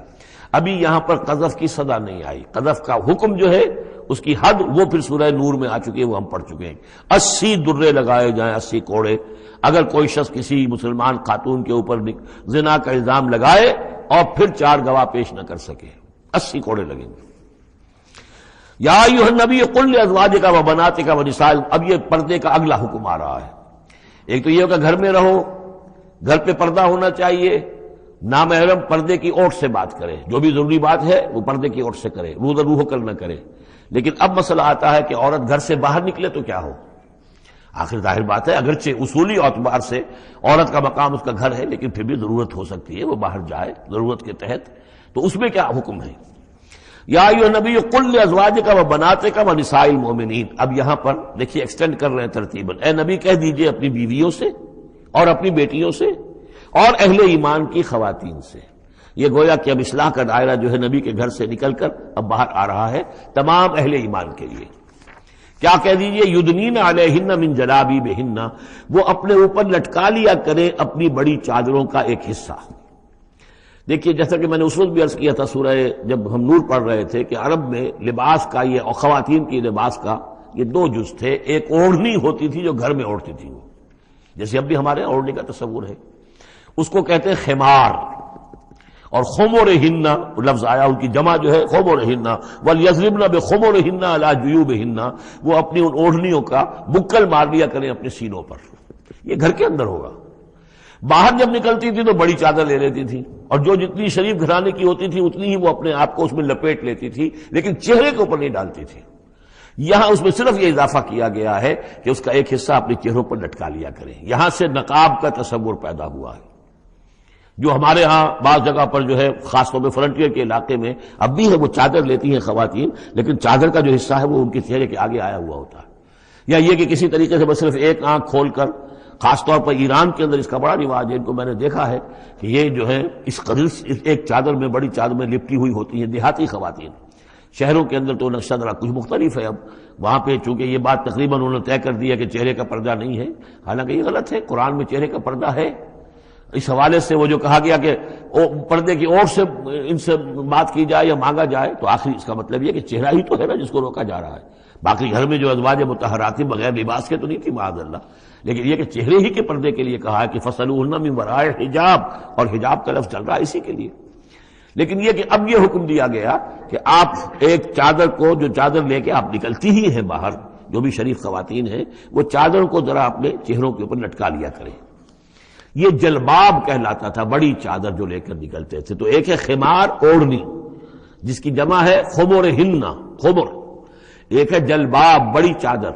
Speaker 1: ابھی یہاں پر قذف کی سزا نہیں آئی، قذف کا حکم جو ہے اس کی حد وہ پھر سورہ نور میں آ چکی ہے، وہ ہم پڑھ چکے ہیں۔ 80 درے لگائے جائیں، 80 کوڑے، اگر کوئی شخص کسی مسلمان خاتون کے اوپر زنا کا الزام لگائے اور پھر 4 گواہ پیش نہ کر سکے، 80 کوڑے لگیں گے۔ یا ایھا النبی قل لازواجک وبناتک ونساء، اب یہ پردے کا اگلا حکم آ رہا ہے۔ ایک تو یہ کہ گھر میں رہو، گھر پہ پردہ ہونا چاہیے، نامحرم پردے کی اوٹ سے بات کرے، جو بھی ضروری بات ہے وہ پردے کی اوٹ سے کرے، رو در روح کر نہ کرے۔ لیکن اب مسئلہ آتا ہے کہ عورت گھر سے باہر نکلے تو کیا ہو؟ آخر ظاہر بات ہے اگرچہ اصولی اعتبار سے عورت کا مقام اس کا گھر ہے، لیکن پھر بھی ضرورت ہو سکتی ہے وہ باہر جائے ضرورت کے تحت، تو اس میں کیا حکم ہے؟ یا ایھا النبی قل لازواجک وبناتک ونساء المؤمنین، اب یہاں پر دیکھیے ایکسٹینڈ کر رہے ہیں ترتیباً، اے نبی کہہ دیجئے اپنی بیویوں سے اور اپنی بیٹیوں سے اور اہل ایمان کی خواتین سے۔ یہ گویا کہ اب اصلاح کا دائرہ جو ہے نبی کے گھر سے نکل کر اب باہر آ رہا ہے تمام اہل ایمان کے لیے۔ کیا کہہ دیجئے؟ یدنین علیہن من جلابیبہن، وہ اپنے اوپر لٹکا لیا کریں اپنی بڑی چادروں کا ایک حصہ۔ دیکھیے جیسا کہ میں نے اس وقت بھی عرض کیا تھا سورہ جب ہم نور پڑھ رہے تھے کہ عرب میں لباس کا یہ اور خواتین کی لباس کا یہ 2 جز تھے، ایک اوڑھنی ہوتی تھی جو گھر میں اوڑھتی تھی، وہ جیسے اب بھی ہمارے یہاں اوڑھنے کا تصور ہے، اس کو کہتے ہیں خمار، اور خمرہن لفظ آیا ان کی جمع جو ہے خمرہن، ولیضربن بخمرہن علی جیوبہن، وہ اپنی ان اوڑھنیوں کا بکل مار لیا کریں اپنے سینوں پر. یہ گھر کے اندر ہوگا. باہر جب نکلتی تھی تو بڑی چادر لے لیتی تھی، اور جو جتنی شریف گھرانے کی ہوتی تھی اتنی ہی وہ اپنے آپ کو اس میں لپیٹ لیتی تھی، لیکن چہرے کے اوپر نہیں ڈالتی تھی. یہاں اس میں صرف یہ اضافہ کیا گیا ہے کہ اس کا ایک حصہ اپنے چہروں پر لٹکا لیا کریں. یہاں سے نقاب کا تصور پیدا ہوا ہے، جو ہمارے ہاں بعض جگہ پر جو ہے خاص طور پہ فرنٹیئر کے علاقے میں اب بھی ہے، وہ چادر لیتی ہیں خواتین، لیکن چادر کا جو حصہ ہے وہ ان کے چہرے کے آگے آیا ہوا ہوتا ہے. یا یہ کہ کسی طریقے سے بس صرف ایک آنکھ کھول کر، خاص طور پر ایران کے اندر اس کا بڑا رواج ہے، ان کو میں نے دیکھا ہے کہ یہ جو ہے اس قدر ایک چادر میں، بڑی چادر میں لپٹی ہوئی ہوتی ہیں دیہاتی خواتین. شہروں کے اندر تو نقشہ ذرا کچھ مختلف ہے. اب وہاں پہ چونکہ یہ بات تقریباً انہوں نے طے کر دی ہے کہ چہرے کا پردہ نہیں ہے، حالانکہ یہ غلط ہے. قرآن میں چہرے کا پردہ ہے. اس حوالے سے وہ جو کہا گیا کہ پردے کی اور سے ان سے بات کی جائے یا مانگا جائے، تو آخری اس کا مطلب یہ کہ چہرہ ہی تو ہے نا جس کو روکا جا رہا ہے. باقی گھر میں جو ازواج مطہرات بغیر لباس کے تو نہیں تھی معاذ اللہ، لیکن یہ کہ چہرے ہی کے پردے کے لیے کہا ہے کہ فَصَلُوهُنَّ مِن وَرَاءِ حجاب، اور حجاب کا لفظ چل رہا ہے اسی کے لیے. لیکن یہ کہ اب یہ حکم دیا گیا کہ آپ ایک چادر کو، جو چادر لے کے آپ نکلتی ہی ہیں باہر، جو بھی شریف خواتین ہیں، وہ چادر کو ذرا اپنے چہروں کے اوپر لٹکا لیا کریں. یہ جلباب کہلاتا تھا، بڑی چادر جو لے کر نکلتے تھے. تو ایک ہے خمار، اوڑھنی، جس کی جمع ہے خمرہن، خمر. ایک ہے جلباب، بڑی چادر،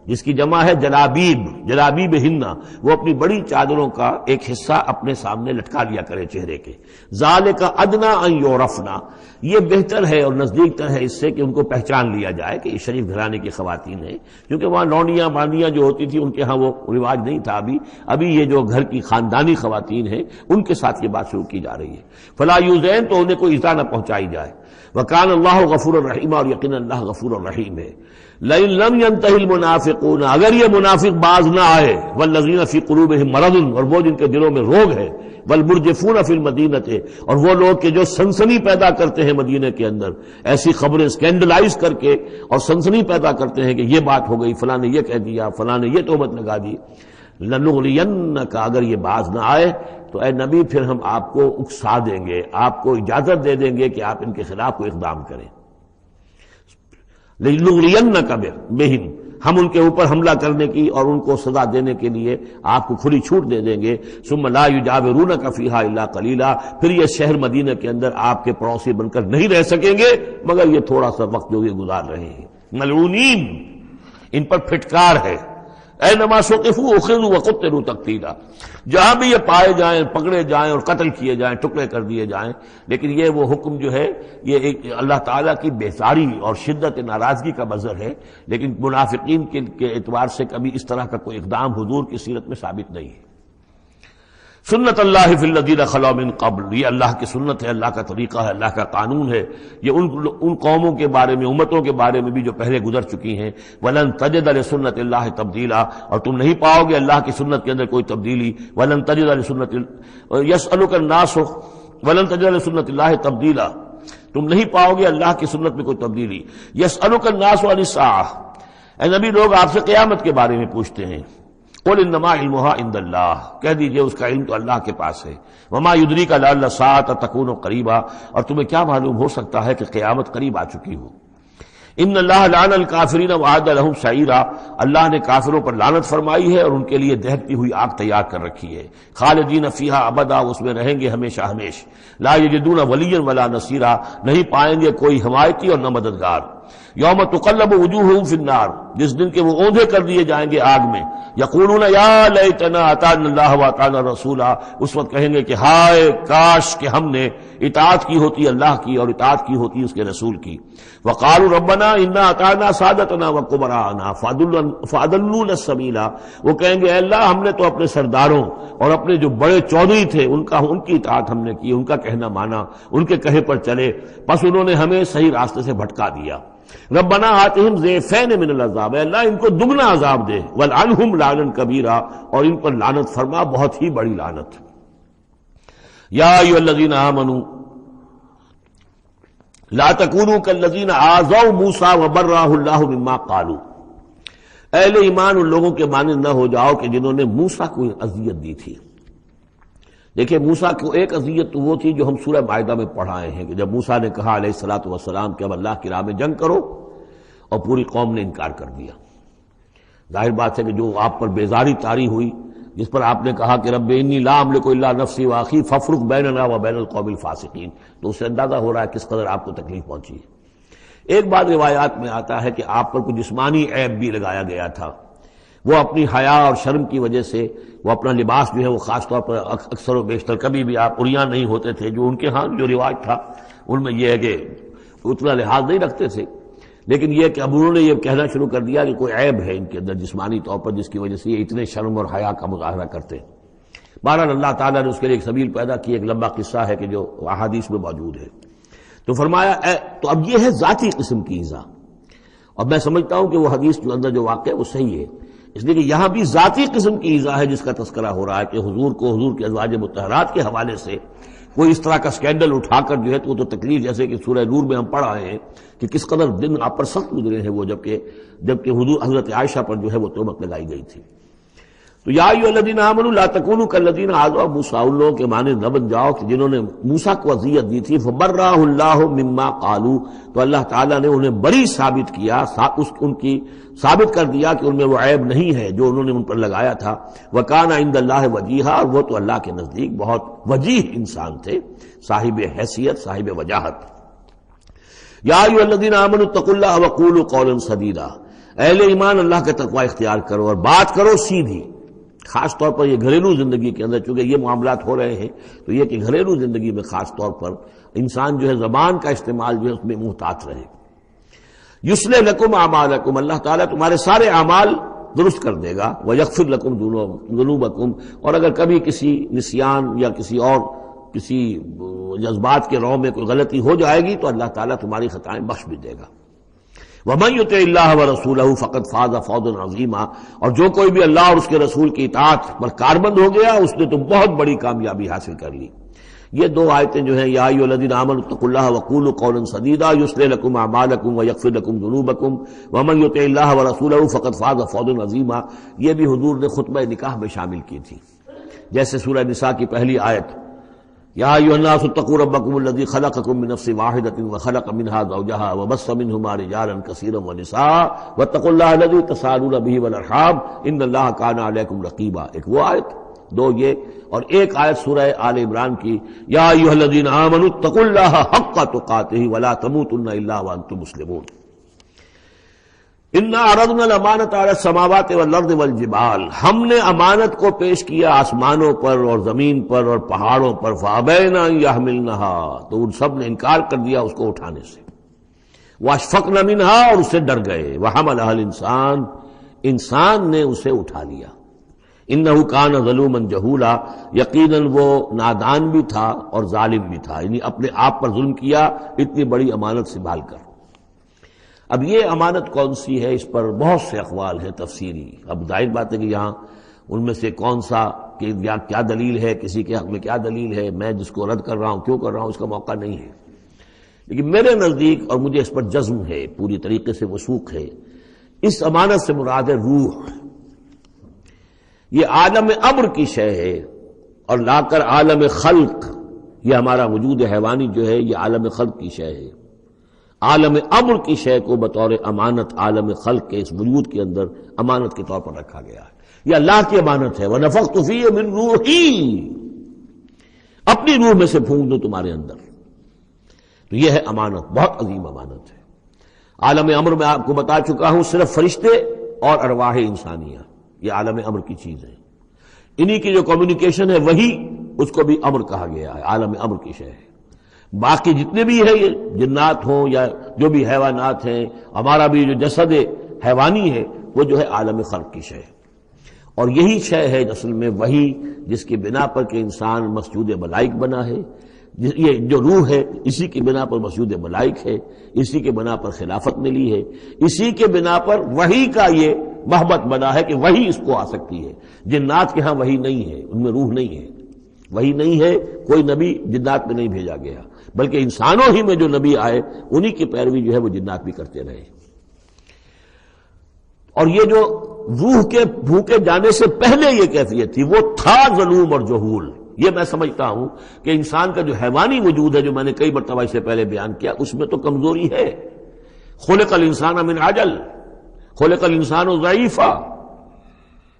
Speaker 1: جس کی جمع ہے جلابیب، جلابیبہن. وہ اپنی بڑی چادروں کا ایک حصہ اپنے سامنے لٹکا لیا کرے چہرے کے. ذالک ادنیٰ ان یعرفنا، یہ بہتر ہے اور نزدیک تر ہے اس سے کہ ان کو پہچان لیا جائے کہ یہ شریف گھرانے کی خواتین ہیں. کیونکہ وہاں لونڈیاں باندیاں جو ہوتی تھی ان کے ہاں وہ رواج نہیں تھا. ابھی یہ جو گھر کی خاندانی خواتین ہیں ان کے ساتھ یہ بات شروع کی جا رہی ہے. فلا یؤذین، تو انہیں کوئی ایذا نہ پہنچائی جائے. وکان اللہ غفور الرحیم، اور یقین اللہ غفور الرحیم ہے. لئن لم ينتهِ المنافقون، اگر یہ منافق باز نہ آئے، والذین فی قلوبہم مرض، اور وہ جن کے دلوں میں روگ ہے، والمرجفون فی المدینہ، اور وہ لوگ کہ جو سنسنی پیدا کرتے ہیں مدینے کے اندر، ایسی خبریں اسکینڈلائز کر کے اور سنسنی پیدا کرتے ہیں کہ یہ بات ہو گئی، فلاں نے یہ کہہ دیا، فلاں نے یہ تہمت لگا دی. لنغرینک، اگر یہ باز نہ آئے تو اے نبی پھر ہم آپ کو اکسا دیں گے، آپ کو اجازت دے دیں گے کہ آپ ان کے خلاف کوئی اقدام کریں. لنغرینک بہم، ہم ان کے اوپر حملہ کرنے کی اور ان کو سزا دینے کے لیے آپ کو کھلی چھوٹ دے دیں گے. ثم لا یجاورونک فیہا الا قلیلا، پھر یہ شہر مدینہ کے اندر آپ کے پڑوسی بن کر نہیں رہ سکیں گے مگر یہ تھوڑا سا وقت جو یہ گزار رہے ہیں. ملعونین، ان پر پھٹکار ہے. اینما ثقفوا اخذوا وقتلوا تقتیلا، جہاں بھی یہ پائے جائیں، پکڑے جائیں اور قتل کیے جائیں، ٹکڑے کر دیے جائیں. لیکن یہ وہ حکم جو ہے یہ ایک اللہ تعالیٰ کی بیزاری اور شدت ناراضگی کا مظہر ہے. لیکن منافقین کے اعتبار سے کبھی اس طرح کا کوئی اقدام حضور کی سیرت میں ثابت نہیں ہے. سنت اللہ فی الذین خلوا من قبل، یہ اللہ کی سنت ہے، اللہ کا طریقہ ہے، اللہ کا قانون ہے. یہ ان قوموں کے بارے میں، امتوں کے بارے میں بھی جو پہلے گزر چکی ہیں. ولن تجد لسنت اللہ تبدیلا، اور تم نہیں پاؤ گے اللہ کی سنت کے اندر کوئی تبدیلی. ولن تجد لسنت یسألک الناس، ولن تجد لسنت اللہ تبدیلا، تم نہیں پاؤ گے اللہ کی سنت میں کوئی تبدیلی. یسألک الناس عن الساعہ، اے نبی لوگ آپ سے قیامت کے بارے میں پوچھتے ہیں. قل انما علمها عند اللہ، کہہ دیجئے اس کا علم تو اللہ کے پاس ہے. وما یدریک لعل الساعة تکون قریبا، اور تمہیں کیا معلوم ہو سکتا ہے کہ قیامت قریب آ چکی ہو. ان اللہ لعن الکافرین وعد لهم سعیرا، اللہ نے کافروں پر لعنت فرمائی ہے اور ان کے لیے دہکتی ہوئی آگ تیار کر رکھی ہے. خالدین فیہا ابدا، اس میں رہیں گے ہمیشہ ہمیش. لا یجدون ولیا ولا نصیرا، نہیں پائیں گے کوئی حمایتی اور نہ مددگار. یوم تقلب وجوہہم فی النار، جس دن کے وہ اوندھے کر دیے جائیں گے آگ میں. یقولون یا لیتنا اطعنا اللہ واطعنا الرسول، اس وقت کہیں گے کہ ہائے کاش کہ ہم نے اطاعت کی ہوتی اللہ کی اور اطاعت کی ہوتی اس کے رسول کی. وقالوا ربنا انا اطعنا سادتنا وکبراءنا فاضلونا السبیل، وہ کہیں گے اے اللہ ہم نے تو اپنے سرداروں اور اپنے جو بڑے چودھری تھے ان کی اطاعت ہم نے کی، ان کا کہنا مانا، ان کے کہے پر چلے، بس انہوں نے ہمیں صحیح راستے سے بھٹکا دیا. ربنا آتہم ضعفین من العذاب، اے اللہ ان کو دگنا عذاب دے. والعنہم لعنا کبیرا، اور ان پر لعنت فرما بہت ہی بڑی لعنت. یا ایھا الذین آمنوا لا تکونوا کالذین آذوا موسیٰ وبرأہ اللہ مما قالوا، اہل ایمان ان لوگوں کے مانند نہ ہو جاؤ کہ جنہوں نے موسیٰ کو اذیت دی تھی. دیکھیں موسیٰ کو ایک اذیت تو وہ تھی جو ہم سورہ مائدہ میں پڑھائے ہیں کہ جب موسیٰ نے کہا علیہ الصلوۃ والسلام کہ اب اللہ کی راہ میں جنگ کرو، اور پوری قوم نے انکار کر دیا۔ ظاہر بات ہے کہ جو آپ پر بیزاری طاری ہوئی، جس پر آپ نے کہا کہ رب انی لا املک الا نفسی واخی فافرق بیننا وبین القوم الفاسقین، تو اس سے اندازہ ہو رہا ہے کس قدر آپ کو تکلیف پہنچی ہے۔ ایک بات روایات میں آتا ہے کہ آپ پر کوئی جسمانی عیب بھی لگایا گیا تھا، وہ اپنی حیا اور شرم کی وجہ سے وہ اپنا لباس جو ہے وہ خاص طور پر اکثر و بیشتر کبھی بھی آپ عریان نہیں ہوتے تھے، جو ان کے ہاں جو رواج تھا ان میں یہ ہے کہ اتنا لحاظ نہیں رکھتے تھے، لیکن یہ کہ اب انہوں نے یہ کہنا شروع کر دیا کہ کوئی عیب ہے ان کے اندر جسمانی طور پر جس کی وجہ سے یہ اتنے شرم اور حیا کا مظاہرہ کرتے ہیں۔ بہرحال اللہ تعالیٰ نے اس کے لیے ایک سبیل پیدا کی، ایک لمبا قصہ ہے کہ جو احادیث میں موجود ہے۔ تو فرمایا تو اب یہ ہے ذاتی قسم کی ایذا، اور میں سمجھتا ہوں کہ وہ حدیث جو اندر جو واقع ہے وہ صحیح ہے، اس لیے کہ یہاں بھی ذاتی قسم کی ایذا ہے جس کا تذکرہ ہو رہا ہے کہ حضور کو حضور کے ازواج مطہرات کے حوالے سے کوئی اس طرح کا سکینڈل اٹھا کر جو ہے تو وہ تو تکلیف، جیسے کہ سورہ نور میں ہم پڑھ آئے ہیں کہ کس قدر دن آپ پر سخت گزرے ہیں وہ جبکہ حضور حضرت عائشہ پر جو ہے وہ تہمت لگائی گئی تھی۔ تو یا ایھا الذین آمنوا لا تکونوا کالذین آذوا موسیٰ، ان لوگوں کے مانند نہ بن جاؤ کہ جنہوں نے موسیٰ کو اذیت دی تھی، فبرأہ اللہ مما قالوا، تو اللہ تعالیٰ نے انہیں بری ثابت کیا، ان کی ثابت کر دیا کہ ان میں وہ عیب نہیں ہے جو انہوں نے ان پر لگایا تھا۔ وکان عند اللہ وجیہا، اور وہ تو اللہ کے نزدیک بہت وجیح انسان تھے، صاحب حیثیت، صاحب وجاہت۔ یا ایھا الذین آمنوا اتقوا اللہ وقولوا قولا سدیدا، اہل ایمان اللہ کا تقوی اختیار کرو اور بات کرو سیدھی، خاص طور پر یہ گھریلو زندگی کے اندر چونکہ یہ معاملات ہو رہے ہیں تو یہ کہ گھریلو زندگی میں خاص طور پر انسان جو ہے زبان کا استعمال جو ہے اس میں محتاط رہے۔ یصلح لکم اعمالکم، اللہ تعالیٰ تمہارے سارے اعمال درست کر دے گا، ویغفر لکم ذنوبکم، اور اگر کبھی کسی نسیان یا کسی جذبات کے رو میں کوئی غلطی ہو جائے گی تو اللہ تعالیٰ تمہاری خطائیں بخش بھی دے گا۔ وَمَن يُطِعِ اللَّهَ وَرَسُولَهُ فَقَدْ فَازَ فَوْزًا عَظِيمًا، اور جو کوئی بھی اللہ اور اس کے رسول کی اطاعت پر کاربند ہو گیا اس نے تو بہت بڑی کامیابی حاصل کر لی۔ یہ دو آیتیں جو ہیں، یا ایھا الذین آمنوا اتقوا اللہ وقولوا قولا سدیدا یصلح لکم اعمالکم ویغفر لکم ذنوبکم ومن یطع اللہ ورسولہ فقد فاز فوزا عظیما، یہ بھی حضور نے خطبہ نکاح میں شامل کی تھی، جیسے سورہ نساء کی پہلی آیت، یا ایھا الناس اتقوا ربکم الذی خلقکم من نفس واحدۃ وخلق منها زوجها وبث منهما رجالا کثیرا ونساء واتقوا اللہ الذی تساءلون به والارحام ان اللہ کان علیکم رقیبا۔ ایک وہ آیت، دو یہ، اور ایک آیت سورہ آل عمران کی، یا ایھا الذین آمنوا اتقوا اللہ حق تقاتہ ولا تموتن الا وانتم مسلمون۔ انا عرضنا الامانۃ علی السماوات والارض والجبال، ہم نے امانت کو پیش کیا آسمانوں پر اور زمین پر اور پہاڑوں پر، فابین ان یحملنها، تو ان سب نے انکار کر دیا اس کو اٹھانے سے، واشفقن منها، اور اس سے ڈر گئے، وحملها الانسان، انسان نے اسے اٹھا لیا، انہ کان ظلوما جہولا، یقیناً وہ نادان بھی تھا اور ظالم بھی تھا، یعنی اپنے آپ پر ظلم کیا اتنی بڑی امانت سنبھال کر۔ اب یہ امانت کون سی ہے، اس پر بہت سے اقوال ہیں تفسیری، اب ظاہر بات ہے کہ یہاں ان میں سے کون سا کہ کیا دلیل ہے، کسی کے حق میں کیا دلیل ہے، میں جس کو رد کر رہا ہوں کیوں کر رہا ہوں اس کا موقع نہیں ہے، لیکن میرے نزدیک اور مجھے اس پر جزم ہے، پوری طریقے سے وثوق ہے، اس امانت سے مراد ہے روح۔ یہ عالم امر کی شے ہے، اور لا کر عالم خلق، یہ ہمارا وجود حیوانی جو ہے یہ عالم خلق کی شے ہے، عالم امر کی شے کو بطور امانت عالم خلق کے اس وجود کے اندر امانت کے طور پر رکھا گیا ہے، یہ اللہ کی امانت ہے۔ وَنَفَخْتُ فِيهِ مِن رُوحِي، اپنی روح میں سے پھونک دو تمہارے اندر، تو یہ ہے امانت، بہت عظیم امانت ہے۔ عالم امر میں آپ کو بتا چکا ہوں صرف فرشتے اور ارواح انسانیہ، یہ عالم امر کی چیز ہے، انہی کی جو کمیونیکیشن ہے وہی اس کو بھی امر کہا گیا ہے، عالم امر کی شے ہے۔ باقی جتنے بھی ہے یہ جنات ہوں یا جو بھی حیوانات ہیں، ہمارا بھی جو جسد حیوانی ہے وہ جو ہے عالم خلق کی شے ہے، اور یہی شے ہے اصل میں وہی جس کی بنا پر کہ انسان مسجود ملائک بنا ہے، یہ جو روح ہے اسی کی بنا پر مسجود ملائک ہے، اسی کے بنا پر خلافت ملی ہے، اسی کے بنا پر وحی کا یہ محبت بنا ہے کہ وحی اس کو آ سکتی ہے۔ جنات کے ہاں وحی نہیں ہے، ان میں روح نہیں ہے، وحی نہیں ہے، کوئی نبی جنات میں نہیں بھیجا گیا، بلکہ انسانوں ہی میں جو نبی آئے انہی کی پیروی جو ہے وہ جنات بھی کرتے رہے۔ اور یہ جو روح کے بھوکے جانے سے پہلے یہ کیفیت تھی، وہ تھا ظلوم اور جہول، یہ میں سمجھتا ہوں کہ انسان کا جو حیوانی وجود ہے، جو میں نے کئی مرتبہ اس سے پہلے بیان کیا، اس میں تو کمزوری ہے۔ خلق الانسان من عجل، خلق الانسان ضعیفا،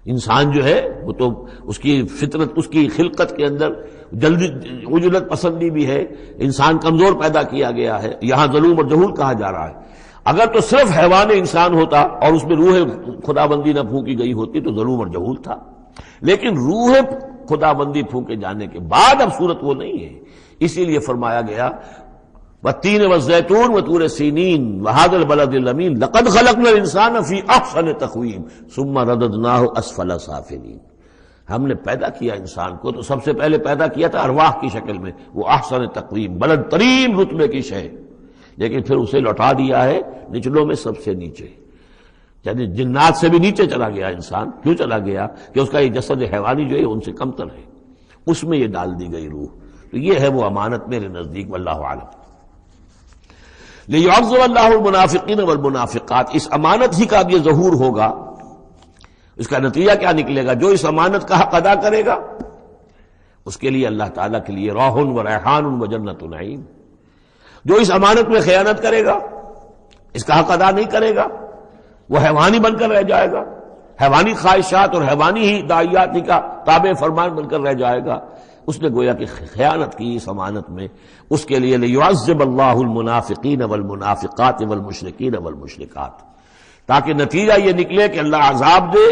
Speaker 1: انسان جو ہے وہ تو اس کی فطرت، اس کی خلقت کے اندر جلدی عجلت پسندی بھی ہے، انسان کمزور پیدا کیا گیا ہے، یہاں ظلوم اور جہول کہا جا رہا ہے۔ اگر تو صرف حیوان انسان ہوتا اور اس میں روح خدا بندی نہ پھونکی گئی ہوتی تو ظلوم اور جہول تھا، لیکن روح خدا بندی پھونکے جانے کے بعد اب صورت وہ نہیں ہے، اسی لیے فرمایا گیا والتین والزیتون وطور سینین وہذا البلد الامین لقد خلقنا الانسان فی احسن تقویم ثم رددناہ اسفل سافلین۔ ہم نے پیدا کیا انسان کو تو سب سے پہلے پیدا کیا تھا ارواح کی شکل میں، وہ احسن تقویم، بلند ترین رتبے کی شے، لیکن پھر اسے لوٹا دیا ہے نچلوں میں سب سے نیچے، یعنی جنات سے بھی نیچے چلا گیا انسان۔ کیوں چلا گیا؟ کہ اس کا یہ جسد حیوانی جو ہے ان سے کمتر ہے، اس میں یہ ڈال دی گئی روح۔ تو یہ ہے وہ امانت میرے نزدیک، واللہ عالم۔ لِيُعَذِّبَ اللَّهُ الْمُنَافِقِينَ وَالْمُنَافِقَاتِ، اس امانت ہی کا اب یہ ظہور ہوگا۔ اس کا نتیجہ کیا نکلے گا؟ جو اس امانت کا حق ادا کرے گا اس کے لیے اللہ تعالیٰ کے لیے روح و ریحان و جنت نعیم۔ جو اس امانت میں خیانت کرے گا، اس کا حق ادا نہیں کرے گا، وہ حیوانی بن کر رہ جائے گا، حیوانی خواہشات اور حیوانی ہی داعیات ہی کا تابع فرمان بن کر رہ جائے گا۔ اس نے گویا کہ خیانت کی اس امانت میں، اس کے لیے لِيُعَذِّبَ اللَّهُ الْمُنَافِقِينَ وَالْمُنَافِقَاتِ وَالْمُشْرِكِينَ وَالْمُشْرِكَاتِ، تاکہ نتیجہ یہ نکلے کہ اللہ عذاب دے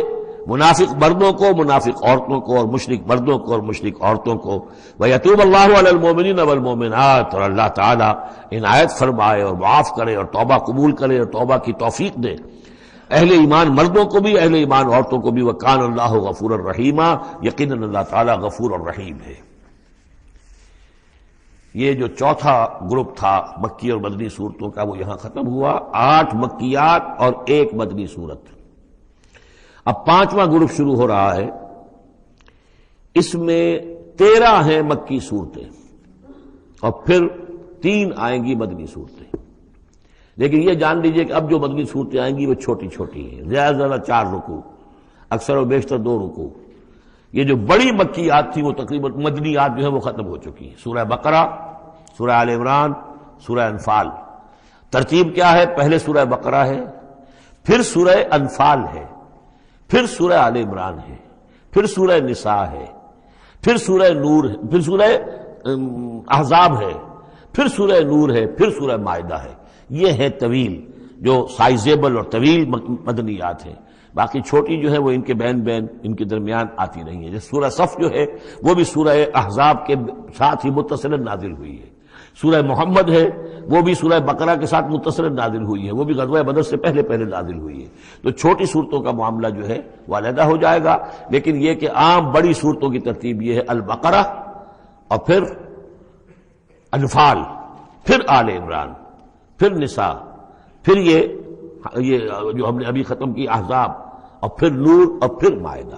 Speaker 1: منافق مردوں کو، منافق عورتوں کو، اور مشرک مردوں کو اور مشرک عورتوں کو۔ وَيَتُوبَ اللَّهُ عَلَى الْمُؤْمِنِينَ وَالْمُؤْمِنَاتِ، اور اللہ تعالیٰ عنایت فرمائے اور معاف کرے اور توبہ قبول کرے اور توبہ کی توفیق دے اہل ایمان مردوں کو بھی، اہل ایمان عورتوں کو بھی۔ وَكَانَ اللَّهُ غَفُورًا رَحِيمًا، یقیناً اللہ تعالیٰ غفور اور رحیم ہے۔ یہ جو چوتھا گروپ تھا مکی اور مدنی صورتوں کا وہ یہاں ختم ہوا، 8 مکیات اور 1 مدنی صورت۔ اب 5واں گروپ شروع ہو رہا ہے، اس میں 13 ہیں مکی صورتیں اور پھر 3 آئیں گی مدنی صورتیں۔ لیکن یہ جان لیجئے کہ اب جو مدنی صورتیں آئیں گی وہ چھوٹی چھوٹی ہیں، زیادہ زیادہ 4 رکوع، اکثر و بیشتر 2 رکوع۔ یہ جو بڑی مکیات تھی وہ تقریباً مدنیات جو ہیں وہ ختم ہو چکی ہیں۔ سورہ بقرہ، سورہ آل عمران، سورہ انفال۔ ترتیب کیا ہے؟ پہلے سورہ بقرہ ہے، پھر سورہ انفال ہے، پھر سورہ آل عمران ہے، پھر سورہ نساء ہے، پھر سورہ نور ہے، پھر سورہ احزاب ہے، پھر سورہ نور ہے، پھر سورہ مائدہ ہے۔ یہ ہے طویل، جو سائزیبل اور طویل مدنیات ہیں۔ باقی چھوٹی جو ہے وہ ان کے بین ان کے درمیان آتی نہیں ہے۔ جیسے سورہ صف جو ہے وہ بھی سورہ احزاب کے ساتھ ہی متصل نازل ہوئی ہے۔ سورہ محمد ہے وہ بھی سورہ بقرہ کے ساتھ متصل نازل ہوئی ہے، وہ بھی غزوہ بدر سے پہلے نازل ہوئی ہے۔ تو چھوٹی صورتوں کا معاملہ جو ہے وہ علیحدہ ہو جائے گا، لیکن یہ کہ عام بڑی صورتوں کی ترتیب یہ ہے البقرہ اور پھر انفال، پھر آل عمران، پھر نساء، پھر یہ جو ہم نے ابھی ختم کی احزاب، اور پھر نور، اور پھر مائدہ۔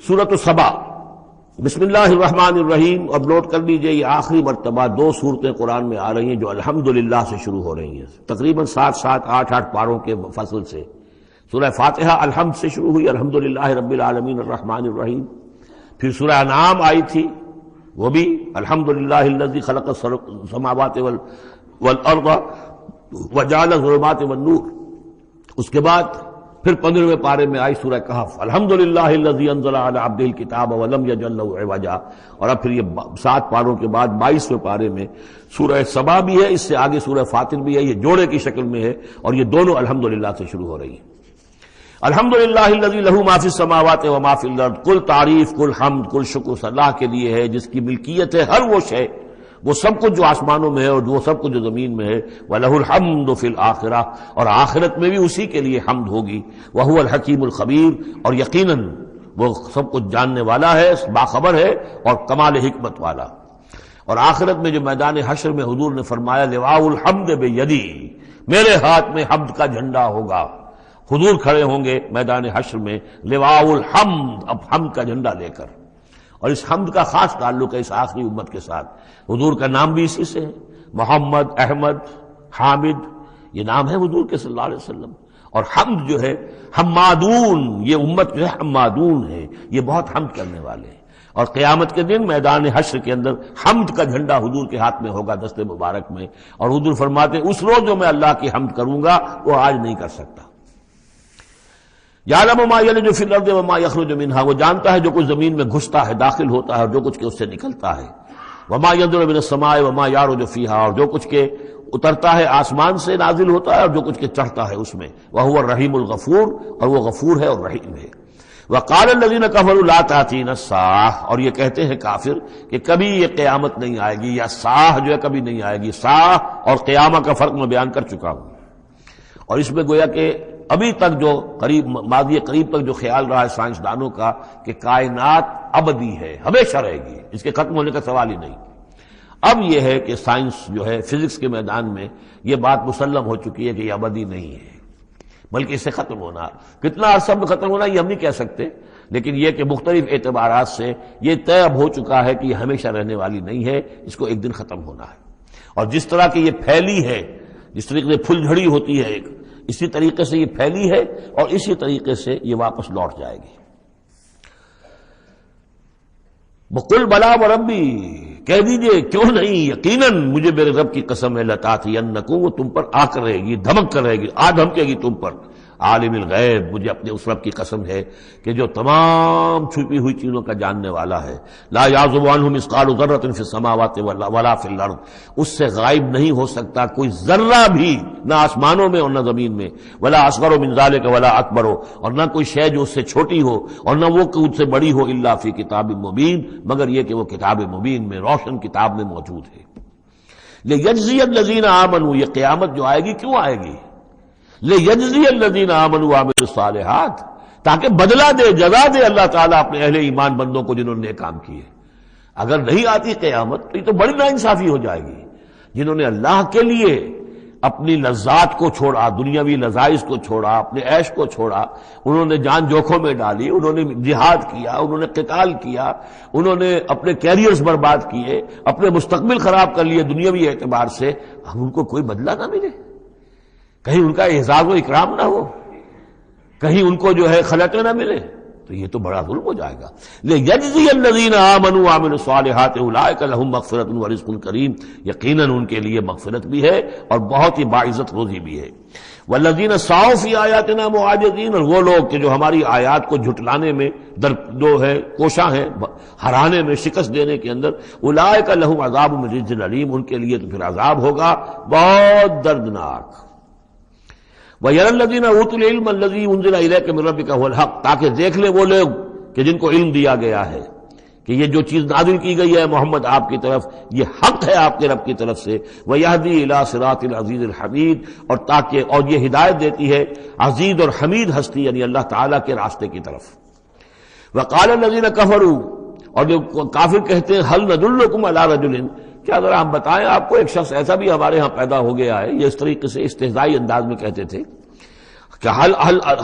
Speaker 1: سورۃ السبا، بسم اللہ الرحمن الرحیم۔ اب نوٹ کر لیجئے یہ آخری مرتبہ 2 صورتیں قرآن میں آ رہی ہیں جو الحمدللہ سے شروع ہو رہی ہیں، تقریباً 7 8 پاروں کے فصل سے۔ سورہ فاتحہ الحمد سے شروع ہوئی، الحمدللہ رب العالمین الرحمن الرحیم۔ پھر سورہ انعام آئی تھی، وہ بھی الحمدللہ الذی خلق السماوات والارض وجعل الظلمات والنور۔ اس کے بعد پھر 15ویں پارے میں آئی سورہ کہف، الحمدللہ الذی انزل علی عبدہ الکتاب ولم یجعل لہ عوجا۔ اور اب پھر یہ 7 پاروں کے بعد 22ویں پارے میں سورہ سبا بھی ہے، اس سے آگے سورہ فاطر بھی ہے، یہ جوڑے کی شکل میں ہے، اور یہ دونوں الحمدللہ سے شروع ہو رہی ہیں۔ الحمدللہ الذی لہ ما فی السماوات و ما فی الارض، کل تعریف، کل حمد، کل شکر اللہ کے لیے ہے جس کی ملکیت ہے ہر وہ شے، وہ سب کچھ جو آسمانوں میں ہے اور وہ سب کچھ جو زمین میں ہے۔ وَلَهُ الْحَمْدُ فِي الْآخِرَةِ، اور آخرت میں بھی اسی کے لیے حمد ہوگی۔ وَهُوَ الْحَكِيمُ الْخَبِيرُ، اور یقیناً وہ سب کچھ جاننے والا ہے، باخبر ہے اور کمال حکمت والا۔ اور آخرت میں جو میدان حشر میں حضور نے فرمایا لِوَاءُ الْحَمْدِ بِيَدِي، میرے ہاتھ میں حمد کا جھنڈا ہوگا۔ حضور کھڑے ہوں گے میدان حشر میں لِوَاءُ الْحَمْدِ، اب حمد کا جھنڈا لے کر۔ اور اس حمد کا خاص تعلق ہے اس آخری امت کے ساتھ۔ حضور کا نام بھی اسی سے ہے، محمد، احمد، حامد، یہ نام ہے حضور کے صلی اللہ علیہ وسلم۔ اور حمد جو ہے حمادون، یہ امت جو ہے حمادون ہے، یہ بہت حمد کرنے والے ہیں، اور قیامت کے دن میدان حشر کے اندر حمد کا جھنڈا حضور کے ہاتھ میں ہوگا، دست مبارک میں، اور حضور فرماتے ہیں اس روز جو میں اللہ کی حمد کروں گا وہ آج نہیں کر سکتا۔ یعلم ما یلج فی الارض وما یخرج منها، وہ جانتا ہے جو کچھ زمین میں گھستا ہے، داخل ہوتا ہے، اور جو کچھ کہ اس سے نکلتا ہے، وما ينزل من السماء وما يعرج فيها، اور جو کچھ کہ اترتا ہے آسمان سے نازل ہوتا ہے، اور جو کچھ کہ چڑھتا ہے اس میں، وهو الرحیم الغفور، اور وہ غفور ہے اور رحیم ہے۔ وقال الذين كفروا لا تأتينا الساعة، اور یہ کہتے ہیں کافر کہ کبھی یہ قیامت نہیں آئے گی، یا ساعہ جو ہے کبھی نہیں آئے گی۔ ساعہ اور قیامہ کا فرق میں بیان کر چکا ہوں، اور اس میں گویا کہ ابھی تک جو قریب ماضی قریب تک جو خیال رہا ہے سائنسدانوں کا کہ کائنات ابدی ہے، ہمیشہ رہے گی، اس کے ختم ہونے کا سوال ہی نہیں۔ اب یہ ہے کہ سائنس جو ہے فزکس کے میدان میں یہ بات مسلم ہو چکی ہے کہ یہ ابدی نہیں ہے، بلکہ اس سے ختم ہونا، کتنا عرصہ میں ختم ہونا یہ ہم نہیں کہہ سکتے، لیکن یہ کہ مختلف اعتبارات سے یہ طے اب ہو چکا ہے کہ یہ ہمیشہ رہنے والی نہیں ہے، اس کو ایک دن ختم ہونا ہے۔ اور جس طرح کہ یہ پھیلی ہے، جس طریقے سے پھل جھڑی ہوتی ہے ایک، اسی طریقے سے یہ پھیلی ہے اور اسی طریقے سے یہ واپس لوٹ جائے گی۔ بقل بلا وربی، کہہ دیجئے کیوں نہیں، یقیناً مجھے میرے رب کی قسم ہے، لتاتینکم، وہ تم پر آ کر رہے گی، دھمک کر رہے گی، آ دھمکے گی تم پر۔ عالم الغیب، مجھے اپنے اس رب کی قسم ہے کہ جو تمام چھپی ہوئی چیزوں کا جاننے والا ہے۔ لا یعزب عنہ مثقال ذرۃ فی السماوات ولا فی الارض، اس سے غائب نہیں ہو سکتا کوئی ذرہ بھی، نہ آسمانوں میں اور نہ زمین میں، ولا اصغر من ذلک ولا اکبر، اور نہ کوئی شے جو اس سے چھوٹی ہو اور نہ وہ کہ اس سے بڑی ہو، الا فی کتاب مبین، مگر یہ کہ وہ کتاب مبین میں، روشن کتاب میں موجود ہے۔ لیجزی الذین آمنوا، یہ قیامت جو آئے گی کیوں آئے گی؟ لیجزی الذین آمنوا وعملوا الصالحات، تاکہ بدلہ دے، جزا دے اللہ تعالیٰ اپنے اہل ایمان بندوں کو جنہوں نے کام کیے۔ اگر نہیں آتی قیامت تو یہ تو بڑی ناانصافی ہو جائے گی۔ جنہوں نے اللہ کے لیے اپنی لذات کو چھوڑا، دنیاوی لذائذ کو چھوڑا، اپنے عیش کو چھوڑا، انہوں نے جان جوکھوں میں ڈالی، انہوں نے جہاد کیا، انہوں نے قتال کیا، انہوں نے اپنے کیریئرز برباد کیے، اپنے مستقبل خراب کر لیے دنیاوی اعتبار سے، ہم ان کو کوئی بدلہ نہ ملے، کہیں ان کا اعزاز و اکرام نہ ہو، کہیں ان کو جو ہے خلعتیں نہ ملے، تو یہ تو بڑا ظلم ہو جائے گا۔ لیجزی الذین آمنوا وعملوا الصالحات اولئک لهم مغفرۃ ورزق کریم، یقیناً ان کے لیے مغفرت بھی ہے اور بہت ہی باعزت روزی بھی ہے۔ والذین سعوا فی آیاتنا معاجزین، اور وہ لوگ کہ جو ہماری آیات کو جھٹلانے میں جو ہے کوشاں ہیں، ہرانے میں، شکست دینے کے اندر، اولئک لهم عذاب من رجز علیم، ان کے لیے تو پھر عذاب ہوگا بہت دردناک۔ وَيَرَى الَّذِينَ أُوتُوا الْعِلْمَ الَّذِي أُنزِلَ إِلَيْكَ مِن رَّبِّكَ هُوَ الْحَقُّ، تاکہ دیکھ لیں وہ لوگ کہ جن کو علم دیا گیا ہے کہ یہ جو چیز نازل کی گئی ہے محمد آپ کی طرف، یہ حق ہے آپ کے رب کی طرف سے۔ وَيَهْدِي إِلَىٰ صِرَاطِ الْعَزِيزِ الْحَمِيدِ، اور یہ ہدایت دیتی ہے عزیز اور حمید ہستی یعنی اللہ تعالیٰ کے راستے کی طرف۔ وَقَالَ الَّذِينَ كَفَرُوا، اور جو کافر کہتے ہیں هَلْ نَدُلُّكُمْ عَلَىٰ رَجُلٍ، کیا ذرا ہم بتائیں آپ کو ایک شخص ایسا بھی ہمارے ہاں پیدا ہو گیا ہے، یہ اس طریقے سے استہزائی انداز میں کہتے تھے کہ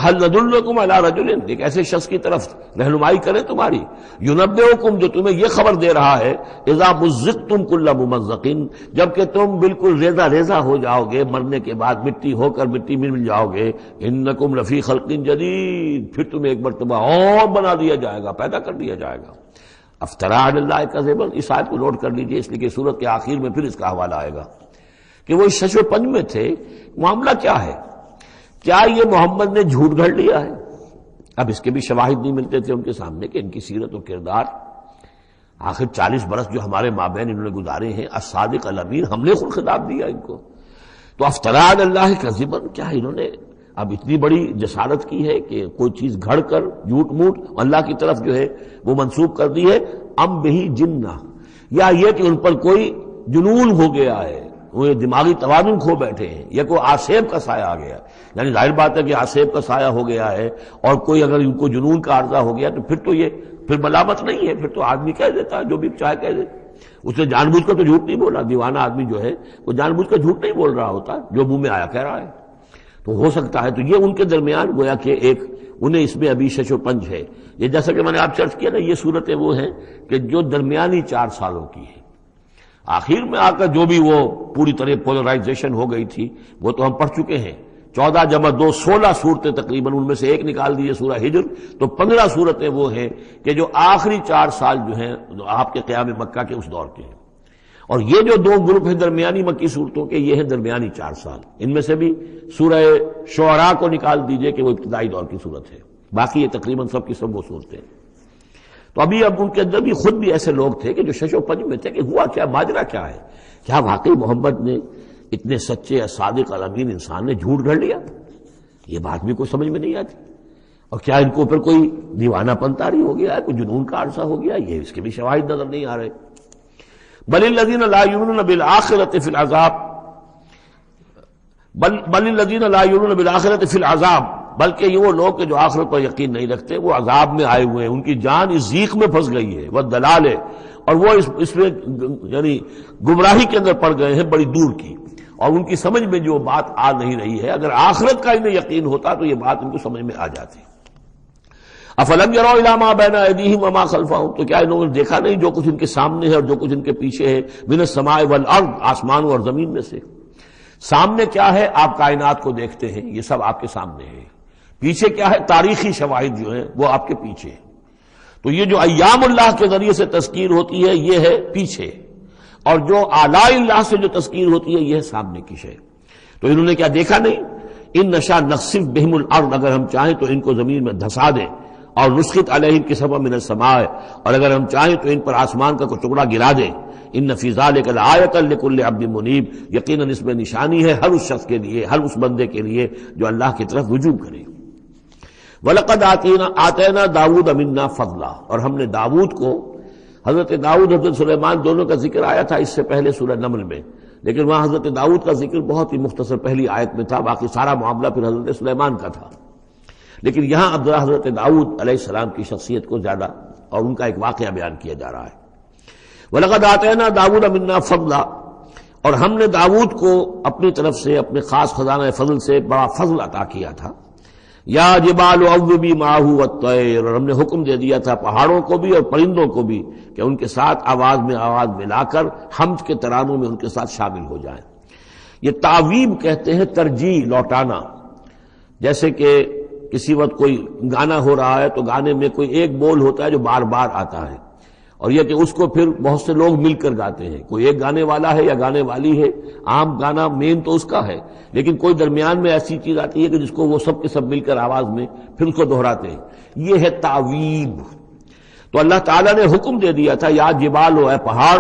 Speaker 1: هل ندلکم علی رجل، ایک ایسے شخص کی طرف رہنمائی کرے تمہاری، ینبئکم، جو تمہیں یہ خبر دے رہا ہے، اذا مزقتم کل ممزق، جبکہ تم بالکل ریزہ ریزہ ہو جاؤ گے، مرنے کے بعد مٹی ہو کر مٹی میں مل جاؤ گے، انکم لفی خلق جدید، پھر تمہیں ایک مرتبہ اور بنا دیا جائے گا، پیدا کر دیا جائے گا۔ افترا علی اللہ کذبا، اس آیت کو نوٹ کر لیجئے، اس لیے کہ سورت کے آخر میں پھر اس کا حوالہ آئے گا کہ وہ شش و پنج میں تھے۔ معاملہ کیا ہے؟ کیا یہ محمد نے جھوٹ گھڑ لیا ہے؟ اب اس کے بھی شواہد نہیں ملتے تھے ان کے سامنے کہ ان کی سیرت و کردار، آخر 40 برس جو ہمارے مابین انہوں نے گزارے ہیں، الصادق الامین، ہم نے خود خطاب دیا ان کو۔ تو افترا علی اللہ کذبا، کیا انہوں نے اب اتنی بڑی جسارت کی ہے کہ کوئی چیز گھڑ کر جھوٹ موٹ اللہ کی طرف جو ہے وہ منسوب کر دی ہے؟ ام بہی جنہ، یا یہ کہ ان پر کوئی جنون ہو گیا ہے، وہ دماغی توازن کھو بیٹھے ہیں، یا کوئی آسیب کا سایہ آ گیا، یعنی ظاہر بات ہے کہ آسیب کا سایہ ہو گیا ہے، اور کوئی اگر ان کو جنون کا عارضہ ہو گیا تو پھر تو یہ پھر ملامت نہیں ہے، پھر تو آدمی کہہ دیتا ہے جو بھی چاہے کہہ دے، اس نے جان بوجھ کر تو جھوٹ نہیں بولا، دیوانہ آدمی جو ہے وہ جان بوجھ کر جھوٹ نہیں بول رہا ہوتا، جو منہ میں آیا کہہ رہا ہے۔ تو ہو سکتا ہے تو یہ ان کے درمیان گویا کہ ایک انہیں اس میں ابھی شش و پنج ہے۔ یہ جیسا کہ میں نے آپ چرچ کیا نا، یہ صورتیں وہ ہیں کہ جو درمیانی 4 سالوں کی ہیں، آخر میں آ کر جو بھی وہ پوری طرح پولرائزیشن ہو گئی تھی وہ تو ہم پڑھ چکے ہیں 14 جمع 2 16 صورتیں تقریباً، ان میں سے ایک نکال دیجیے سورہ ہجر، تو 15 صورتیں وہ ہیں کہ جو آخری 4 سال جو ہیں آپ کے قیام مکہ کے اس دور کے ہیں، اور یہ جو 2 گروپ ہیں درمیانی مکی صورتوں کے، یہ ہیں درمیانی 4 سال۔ ان میں سے بھی سورہ شعراء کو نکال دیجئے کہ وہ ابتدائی دور کی صورت ہے، باقی یہ تقریباً سب کی سب وہ صورتیں ہیں۔ تو ابھی اب ان کے اندر بھی خود بھی ایسے لوگ تھے کہ جو شش و پنج میں تھے کہ ہوا کیا، ماجرا کیا ہے، کیا واقعی محمد نے اتنے سچے صادق الامین انسان نے جھوٹ گھڑ لیا؟ یہ بات بھی کوئی سمجھ میں نہیں آتی، اور کیا ان کو اوپر کوئی دیوانہ پن طاری ہو گیا ہے، کوئی جنون کا عرصہ ہو گیا، یہ اس کے بھی شواہد نظر نہیں آ رہے۔ بل الذین لا یؤمنون بالآخرۃ فی العذاب، بل الذین لا یؤمنون بالآخرۃ فی العذاب، بلکہ یہ وہ لوگ کہ جو آخرت پر یقین نہیں رکھتے وہ عذاب میں آئے ہوئے ہیں، ان کی جان اس ضیق میں پھنس گئی ہے، وہ دلال ہے، اور وہ اس میں یعنی گمراہی کے اندر پڑ گئے ہیں بڑی دور کی، اور ان کی سمجھ میں جو بات آ نہیں رہی ہے، اگر آخرت کا انہیں یقین ہوتا تو یہ بات ان کو سمجھ میں آ جاتی۔ افلم یروا الی ما بین ایدیہم وما خلفہم، تو کیا انہوں نے دیکھا نہیں جو کچھ ان کے سامنے ہے اور جو کچھ ان کے پیچھے ہے، من السماء والارض، آسمانوں اور زمین میں سے۔ سامنے کیا ہے، آپ کائنات کو دیکھتے ہیں، یہ سب آپ کے سامنے ہے، پیچھے کیا ہے، تاریخی شواہد جو ہیں وہ آپ کے پیچھے ہیں۔ تو یہ جو ایام اللہ کے ذریعے سے تذکیر ہوتی ہے یہ ہے پیچھے، اور جو آلاء اللہ سے جو تذکیر ہوتی ہے یہ ہے سامنے کی شے۔ تو انہوں نے کیا دیکھا نہیں، ان نشاء نخسف بہم الارض، اگر ہم چاہیں تو ان کو زمین میں دھسا دیں، اور نسقط علیہم کسفا من السماء، اور اگر ہم چاہیں تو ان پر آسمان کا کوئی ٹکڑا گرا دیں۔ ان فی ذلک لآیۃ لکل عبد منیب، یقیناً اس میں نشانی ہے ہر اس شخص کے لیے، ہر اس بندے کے لیے جو اللہ کی طرف رجوع کرے۔ وَلَقَدْ آتَيْنَا داؤد مِنَّا فَضْلًا، اور ہم نے داؤد کو، حضرت داؤد حضرت سلیمان دونوں کا ذکر آیا تھا اس سے پہلے سورہ نمل میں، لیکن وہاں حضرت داؤد کا ذکر بہت ہی مختصر پہلی آیت میں تھا، باقی سارا معاملہ پھر حضرت سلیمان کا تھا، لیکن یہاں اب حضرت داؤد علیہ السلام کی شخصیت کو زیادہ اور ان کا ایک واقعہ بیان کیا جا رہا ہے۔ وَلَقَدْ آتَيْنَا داؤد مِنَّا فَضْلًا، اور ہم نے داؤد کو اپنی طرف سے اپنے خاص خزانہ فضل سے بڑا فضل عطا کیا تھا۔ یا جبال اوبی معہ والطیر، اور ہم نے حکم دے دیا تھا پہاڑوں کو بھی اور پرندوں کو بھی کہ ان کے ساتھ آواز میں آواز ملا کر حمد کے ترانوں میں ان کے ساتھ شامل ہو جائیں۔ یہ تعویب کہتے ہیں ترجیح، لوٹانا، جیسے کہ کسی وقت کوئی گانا ہو رہا ہے تو گانے میں کوئی ایک بول ہوتا ہے جو بار بار آتا ہے، اور یہ کہ اس کو پھر بہت سے لوگ مل کر گاتے ہیں، کوئی ایک گانے والا ہے یا گانے والی ہے، عام گانا مین تو اس کا ہے، لیکن کوئی درمیان میں ایسی چیز آتی ہے کہ جس کو وہ سب کے سب مل کر آواز میں پھر اس کو دہراتے ہیں، یہ ہے تعویب۔ تو اللہ تعالیٰ نے حکم دے دیا تھا یا جبال ہو، اے پہاڑ،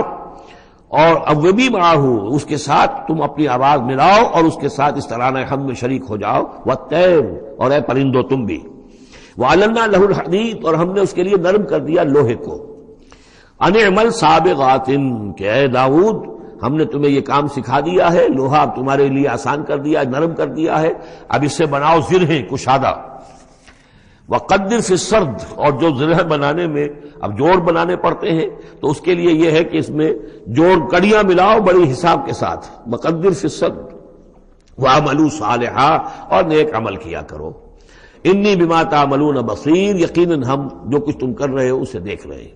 Speaker 1: اور اوبی معہ، اس کے ساتھ تم اپنی آواز ملاؤ اور اس کے ساتھ اس ترانہ حمد میں شریک ہو جاؤ، والطیر، اور اے پرندو تم بھی، وَعَلَنَّا لَهُ الْحَدِيدَ، اور ہم نے اس کے لیے نرم کر دیا لوہے کو، ان اعمل سابغات، کہ اے داؤد ہم نے تمہیں یہ کام سکھا دیا ہے، لوہا اب تمہارے لیے آسان کر دیا، نرم کر دیا ہے، اب اس سے بناؤ زرہیں کشادہ، وقدر فی السرد، اور جو زرہ بنانے میں اب جوڑ بنانے پڑتے ہیں تو اس کے لیے یہ ہے کہ اس میں جوڑ کڑیاں ملاؤ بڑی حساب کے ساتھ، وقدر فی السرد وعملوا صالحا، اور نیک عمل کیا کرو، انی بما تعملون بصیر، یقیناً ہم جو کچھ تم کر رہے ہو اسے دیکھ رہے ہیں۔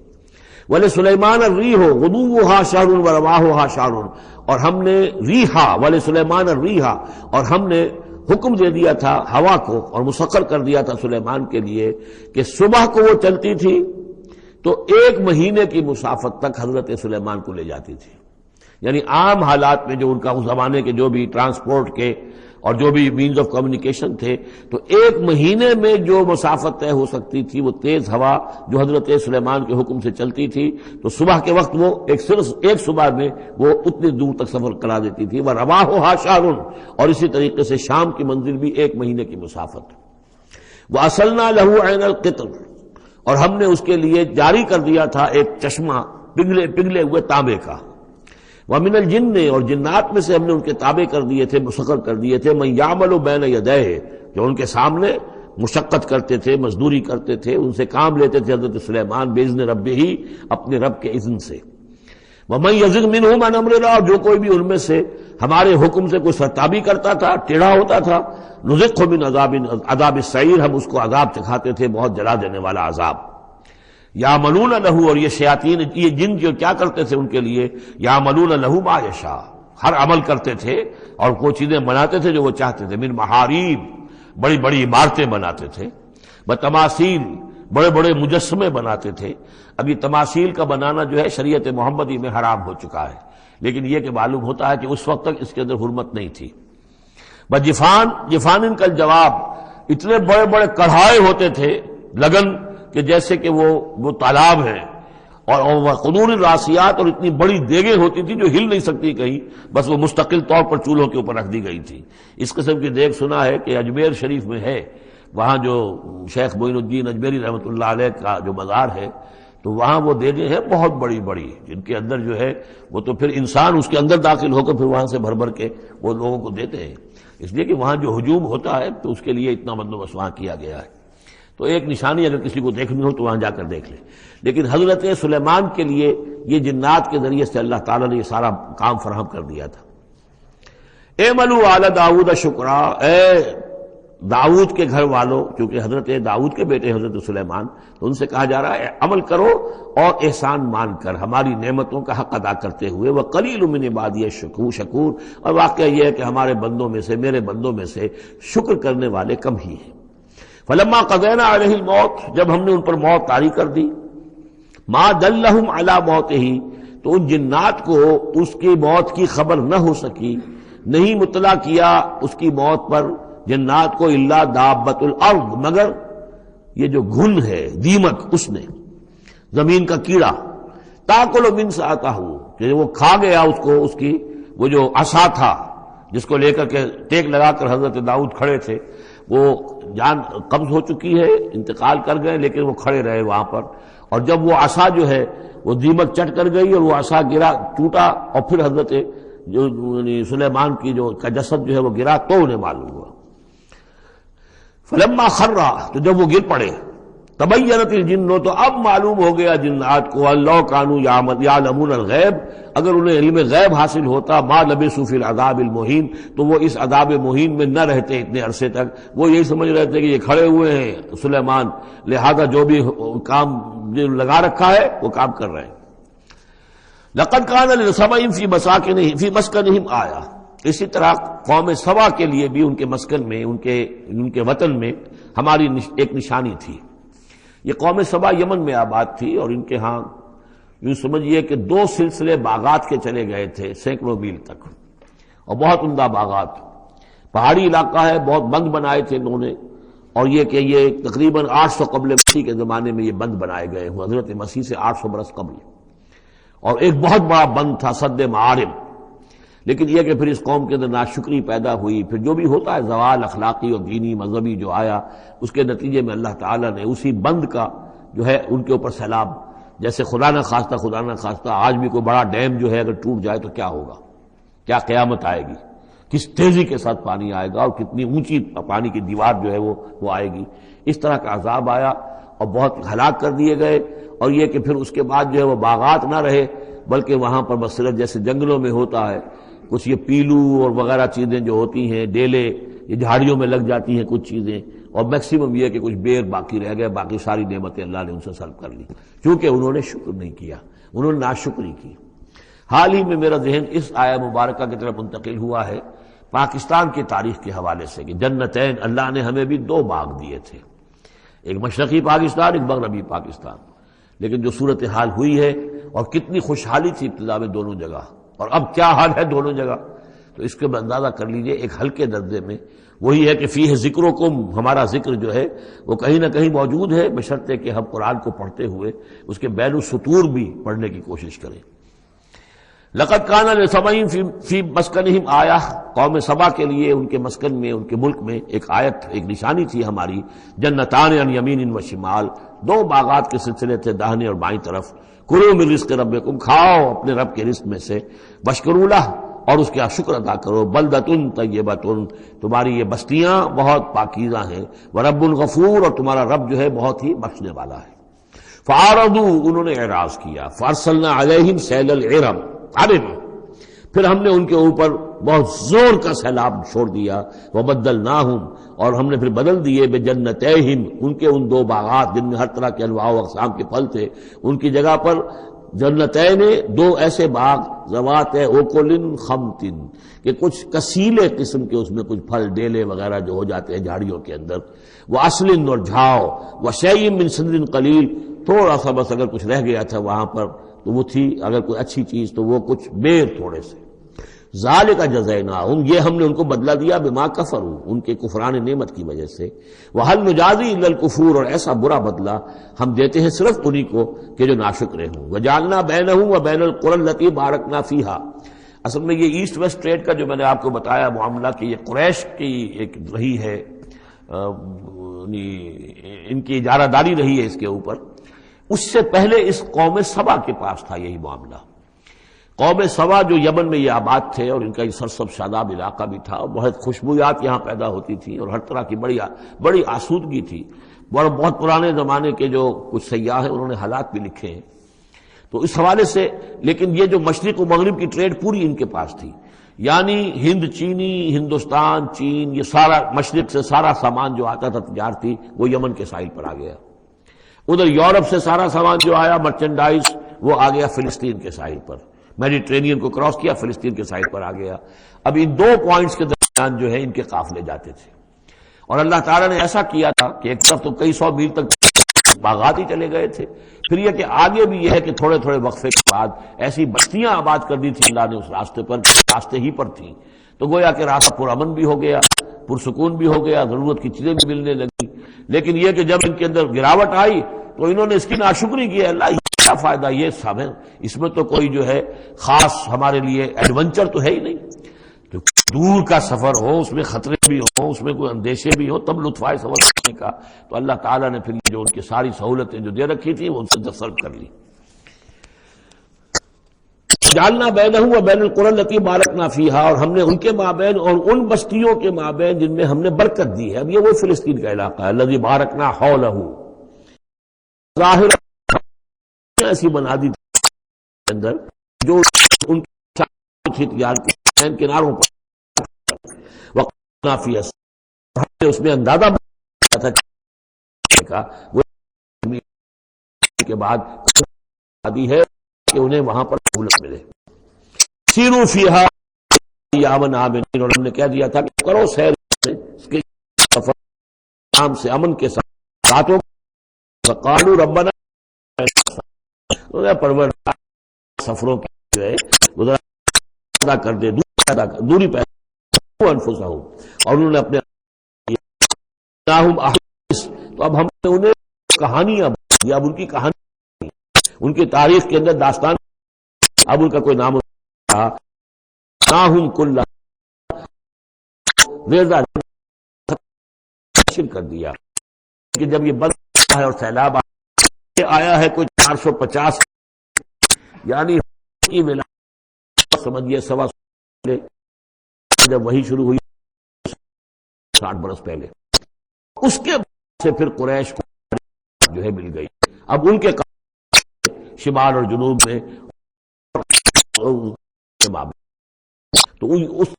Speaker 1: وَلِسُلَيْمَانَ الرِّيحُ غُدُوُّهَا شَهْرٌ وَرَوَاحُهَا شَهْرٌ، اور ہم نے ریحا، وَلِسُلَيْمَانَ الرِّيحَ، اور ہم نے حکم دے دیا تھا ہوا کو اور مسخر کر دیا تھا سلیمان کے لیے کہ صبح کو وہ چلتی تھی تو 1 مہینے کی مسافت تک حضرت سلیمان کو لے جاتی تھی، یعنی عام حالات میں جو ان کا اس زمانے کے جو بھی ٹرانسپورٹ کے اور جو بھی مینز آف کمیونیکیشن تھے، تو 1 مہینے میں جو مسافت طے ہو سکتی تھی وہ تیز ہوا جو حضرت سلیمان کے حکم سے چلتی تھی، تو صبح کے وقت وہ صرف ایک صبح میں وہ اتنی دور تک سفر کرا دیتی تھی، وَرَوَاحُهَا شَهْرٌ، اور اسی طریقے سے شام کی منزل بھی 1 مہینے کی مسافت۔ وَأَصَلْنَا لَهُ عَيْنَ الْقِطْرِ، اور ہم نے اس کے لیے جاری کر دیا تھا ایک چشمہ پگھلے ہوئے تانبے کا، وَمِنَ الْجِنِّ، اور جنات میں سے ہم نے ان کے تابع کر دیے تھے، مسخر کر دیے تھے، مَن يَعْمَلُ بَيْنَ يَدَيْهِ، جو ان کے سامنے مشقت کرتے تھے، مزدوری کرتے تھے، ان سے کام لیتے تھے حضرت سلیمان بِإِذْنِ رَبِّهِ، اپنے رب کے اذن سے۔ وَمَن يَزِغْ مِنْهُمْ عَنْ أَمْرِ اللَّهِ، جو کوئی بھی ان میں سے ہمارے حکم سے کوئی سرتابی کرتا تھا، ٹیڑھا ہوتا تھا، نُذِقْهُ مِنْ عَذَابِ السَّعِيرِ، ہم اس کو عذاب چکھاتے تھے، بہت جلا دینے والا عذاب۔ یعملون لہ، اور یہ شیاطین، یہ جن جو کیا کرتے تھے ان کے لیے، یعملون لہ ما یشاء، ہر عمل کرتے تھے اور وہ چیزیں بناتے تھے جو وہ چاہتے تھے، من محاریب، بڑی بڑی عمارتیں بناتے تھے، بتماثیل، بڑے بڑے مجسمے بناتے تھے۔ اب یہ تماثیل کا بنانا جو ہے شریعت محمدی میں حرام ہو چکا ہے، لیکن یہ کہ معلوم ہوتا ہے کہ اس وقت تک اس کے اندر حرمت نہیں تھی۔ جفان کا جواب، اتنے بڑے بڑے کڑھائے ہوتے تھے لگن کہ جیسے کہ وہ تالاب ہیں، اور قدور الراسیات، اور اتنی بڑی دیگیں ہوتی تھی جو ہل نہیں سکتی کہیں، بس وہ مستقل طور پر چولہوں کے اوپر رکھ دی گئی تھی۔ اس قسم کی دیگ سنا ہے کہ اجمیر شریف میں ہے، وہاں جو شیخ معین الدین اجمیری رحمۃ اللہ علیہ کا جو مزار ہے، تو وہاں وہ دیگیں ہیں بہت بڑی بڑی، جن کے اندر جو ہے وہ تو پھر انسان اس کے اندر داخل ہو کر پھر وہاں سے بھر بھر کے وہ لوگوں کو دیتے ہیں، اس لیے کہ وہاں جو ہجوم ہوتا ہے تو اس کے لیے اتنا بندوبست وہاں کیا گیا ہے۔ تو ایک نشانی اگر کسی کو دیکھنی ہو تو وہاں جا کر دیکھ لے۔ لیکن حضرت سلیمان کے لیے یہ جنات کے ذریعے سے اللہ تعالیٰ نے یہ سارا کام فراہم کر دیا تھا۔ اعملوا آل داؤد شکرا، اے داؤد کے گھر والوں، کیونکہ حضرت داؤد کے بیٹے حضرت سلیمان، تو ان سے کہا جا رہا ہے عمل کرو اور احسان مان کر ہماری نعمتوں کا حق ادا کرتے ہوئے، وقلیل من عبادی شکور، اور واقعہ یہ ہے کہ ہمارے بندوں میں سے، میرے بندوں میں سے شکر کرنے والے کم ہی ہیں۔ فلما قضینا علیہ الموت، جب ہم نے ان پر موت طاری کر دی، ما دلہم علی موتہ، تو ان جنات کو اس کی موت کی خبر نہ ہو سکی، نہیں مطلع کیا اس کی موت پر جنات کو، الا دابۃ الارض، مگر یہ جو گھن ہے دیمک، اس نے، زمین کا کیڑا، تاکل من سأتہ، کہ وہ کھا گیا اس کو، اس کی وہ جو عصا تھا جس کو لے کر کے ٹیک لگا کر حضرت داؤد کھڑے تھے، وہ جان قبض ہو چکی ہے، انتقال کر گئے، لیکن وہ کھڑے رہے وہاں پر، اور جب وہ عصا جو ہے وہ دیمک چٹ کر گئی اور وہ عصا گرا، ٹوٹا، اور پھر حضرت جو سلیمان کی جو کا جسد جو ہے وہ گرا، تو انہیں معلوم ہوا۔ فلما خرّا، تو جب وہ گر پڑے، تبینت الجن، تو اب معلوم ہو گیا جنات کو، اللہ کانوا یعلمون الغیب، اگر انہیں علم غیب حاصل ہوتا، ما لبثوا فی العذاب المہین، تو وہ اس عذاب مہین میں نہ رہتے اتنے عرصے تک۔ وہ یہی سمجھ رہے تھے کہ یہ کھڑے ہوئے ہیں سلیمان، لہذا جو بھی کام لگا رکھا ہے وہ کام کر رہے ہیں۔ لقد کان لسبأ فی مسکنہم آیہ، اسی طرح قوم سبا کے لیے بھی ان کے مسکن میں، ان کے وطن میں ہماری ایک نشانی تھی۔ یہ قوم سبا یمن میں آباد تھی، اور ان کے ہاں یوں سمجھیے کہ 2 سلسلے باغات کے چلے گئے تھے سینکڑوں میل تک، اور بہت عمدہ باغات، پہاڑی علاقہ ہے، بہت بند بنائے تھے انہوں نے، اور یہ کہ یہ تقریباً 800 قبل مسیح کے زمانے میں یہ بند بنائے گئے ہوں، حضرت مسیح سے 800 برس قبل، اور ایک بہت بڑا بند تھا سد معارم۔ لیکن یہ کہ پھر اس قوم کے اندر ناشکری پیدا ہوئی، پھر جو بھی ہوتا ہے زوال اخلاقی اور دینی مذہبی جو آیا، اس کے نتیجے میں اللہ تعالیٰ نے اسی بند کا جو ہے ان کے اوپر سیلاب، جیسے خدا نہ خواستہ آج بھی کوئی بڑا ڈیم جو ہے اگر ٹوٹ جائے تو کیا ہوگا، کیا قیامت آئے گی، کس تیزی کے ساتھ پانی آئے گا، اور کتنی اونچی پانی کی دیوار جو ہے وہ آئے گی، اس طرح کا عذاب آیا اور بہت ہلاک کر دیے گئے۔ اور یہ کہ پھر اس کے بعد جو ہے وہ باغات نہ رہے، بلکہ وہاں پر بصرت جیسے جنگلوں میں ہوتا ہے، کچھ یہ پیلو اور وغیرہ چیزیں جو ہوتی ہیں، ڈیلے، یہ جھاڑیوں میں لگ جاتی ہیں کچھ چیزیں، اور میکسیمم یہ کہ کچھ بیر باقی رہ گئے، باقی ساری نعمتیں اللہ نے ان سے سلب کر لی، کیونکہ انہوں نے شکر نہیں کیا، انہوں نے ناشکری کی۔ حال ہی میں میرا ذہن اس آیہ مبارکہ کی طرف منتقل ہوا ہے پاکستان کی تاریخ کے حوالے سے، کہ جنتین، اللہ نے ہمیں بھی 2 باغ دیے تھے، ایک مشرقی پاکستان، ایک مغربی پاکستان، لیکن جو صورتحال ہوئی ہے، اور کتنی خوشحالی تھی ابتدا میں دونوں جگہ، اور اب کیا حال ہے دونوں جگہ، تو اس کے اندازہ کر لیجئے ایک ہلکے درجے میں وہی ہے کہ فیہ ذکرکم، ہمارا ذکر جو ہے وہ کہیں نہ کہیں موجود ہے، بشرطے کہ ہم قرآن کو پڑھتے ہوئے اس کے بین السطور بھی پڑھنے کی کوشش کریں۔ لقد کان لسبأ فی مسکنہم آیہ، قوم سبا کے لیے ان کے مسکن میں، ان کے ملک میں ایک آیت، ایک نشانی تھی ہماری، جنتان عن یمین و شمال، 2 باغات کے سلسلے تھے داہنے اور بائیں طرف، کلوا من رزق ربکم، کھاؤ اپنے رب کے رزق میں سے، واشکروا لہ، اور اس کا شکر ادا کرو، بلدۃ طیبۃ، تمہاری یہ بستیاں بہت پاکیزہ ہیں، ورب غفور، اور تمہارا رب جو ہے بہت ہی بخشنے والا ہے۔ فاعرضوا، انہوں نے اعراض کیا، فارسلنا علیہم سیل العرم، پھر ہم نے ان کے اوپر بہت زور کا سیلاب چھوڑ دیا، وبدلناہم، اور ہم نے پھر بدل دیے، بجنتیہم، ان کے ان 2 باغات جن میں ہر طرح کے انواع و اقسام کے پھل تھے، ان کی جگہ پر جنتین، 2 ایسے باغ، ذوات اوکل خمط، کہ کچھ کسیلے قسم کے اس میں کچھ پھل ڈیلے وغیرہ جو ہو جاتے ہیں جھاڑیوں کے اندر، وہ اصل اور جھاؤ، وہ شیء من صدر قلیل، تھوڑا سا بس اگر کچھ رہ گیا تھا وہاں پر تو وہ تھی اگر کوئی اچھی چیز تو وہ کچھ بیر تھوڑے سے۔ ذالک جزیناہم، یہ ہم نے ان کو بدلہ دیا بما کفروا، ان کے کفران نعمت کی وجہ سے۔ وہل نجازی الا الکفور، اور ایسا برا بدلہ ہم دیتے ہیں صرف انہی کو کہ جو ناشکرے ہوں۔ وجعلنا بینہم وبین القری التی بارکنا فیہا، اصل میں یہ ایسٹ ویسٹ ٹریڈ کا جو میں نے آپ کو بتایا معاملہ کہ یہ قریش کی ایک رہی ہے، ان کی اجارہ داری رہی ہے اس کے اوپر، اس سے پہلے اس قوم سبا کے پاس تھا یہی معاملہ۔ قوم سبا جو یمن میں یہ آباد تھے اور ان کا یہ سرسب شاداب علاقہ بھی تھا، بہت خوشبویات یہاں پیدا ہوتی تھی اور ہر طرح کی بڑی آسودگی تھی۔ بہت پرانے زمانے کے جو کچھ سیاح ہیں انہوں نے حالات بھی لکھے ہیں، تو اس حوالے سے لیکن یہ جو مشرق و مغرب کی ٹریڈ پوری ان کے پاس تھی، یعنی ہند چینی، ہندوستان چین، یہ سارا مشرق سے سارا سامان جو آتا تھا تجارتی وہ یمن کے ساحل پر آ گیا۔ ادھر یورپ سے سارا سامان جو آیا مرچنڈائز وہ آ گیا فلسطین کے ساحل پر، میڈیٹرینین کو کراس کیا فلسطین کے ساحل پر آ گیا۔ اب ان دو پوائنٹس کے درمیان جو ہے ان کے قافلے جاتے تھے، اور اللہ تعالیٰ نے ایسا کیا تھا کہ ایک طرف تو کئی سو میل تک باغات ہی چلے گئے تھے، پھر یہ کہ آگے بھی یہ ہے کہ تھوڑے تھوڑے وقفے کے بعد ایسی بستیاں آباد کر دی تھی اللہ نے اس راستے پر، راستے ہی پر تھیں، تو گویا کہ راستہ پرامن بھی ہو گیا، پرسکون بھی ہو گیا، ضرورت کی چیزیں بھی ملنے لگی۔ لیکن یہ کہ جب ان کے اندر گراوٹ آئی تو انہوں نے اس کی ناشکری کی، اللہ کیا فائدہ، یہ سب ہے اس میں تو کوئی جو ہے خاص ہمارے لیے ایڈونچر تو ہے ہی نہیں، جو دور کا سفر ہو اس میں خطرے بھی ہوں، اس میں کوئی اندیشے بھی ہوں، تب لطف آئے سفر کرنے کا۔ تو اللہ تعالیٰ نے پھر یہ جو ان کی ساری سہولتیں جو دے رکھی تھیں وہ ان سے دسترد کر لی۔ جعلنا بینہم وبین القری التی بارکنا فیہا، اور ہم نے ان کے مابین اور ان بستیوں کے مابین جن میں ہم نے برکت دی ہے، اب یہ وہ فلسطین کا علاقہ ہے، الذی بارکنا حولہ، ظاہر ایسی بنا دی تھی اندر جو ان کی تجار کے کناروں پر وقنا فی اس میں اندازہ تھا کا وہ کے بعد آدی ہے کہ انہیں وہاں پر سہولت ملے۔ سیروا فیہا ایاما آمنین، اور ہم نے کہہ دیا تھا کہ کرو سیر اس کے سفر آرام سے امن کے ساتھ راتوں فقالوا ربنا پروردگار سفروں کی جو ہے پیدا کر دے، دوری پیدا انفسہم، اور انہوں نے اپنے تو اب ہم نے انہیں کہانیاں دی، اب ان کی کہانی ان کی تاریخ کے اندر داستان، اب ان کا کوئی نام رہا ناہم کل ریزہ کر دیا کہ جب یہ بند ہے اور سیلاب آیا ہے کوئی 450 یعنی کی ولایت سمجھیے سوا جب وہی شروع ہوئی 60 برس پہلے، اس کے بعد سے پھر قریش کو جو ہے مل گئی۔ اب ان کے شمال اور جنوب میں تو اس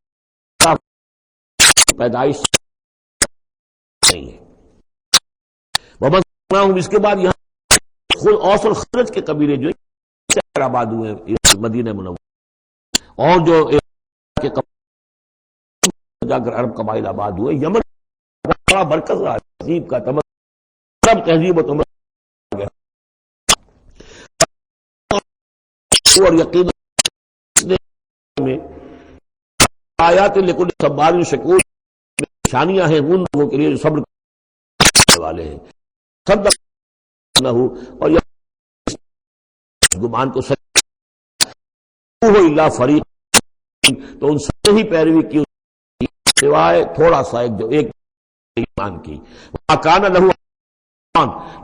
Speaker 1: پیدائش نہیں ہے۔ اس کے بعد یہاں اوس اور خزرج کے قبیلے جو آباد ہوئے مدینہ منورہ، اور جو جا کر عرب قبائل آباد ہوئے، یمن بڑا مرکز رہا تہذیب کا، تمام تہذیب و تمدن اور یقین میں آیات لکل صبار شکور نشانیاں ہیں ان لوگوں کے لیے جو صبر کرنے والے ہیں، صدق نہ ہو اور گمان کو اللہ فریق، تو ان سے ہی پیروی کی سوائے تھوڑا سا ایک ایمان کی، کان لہو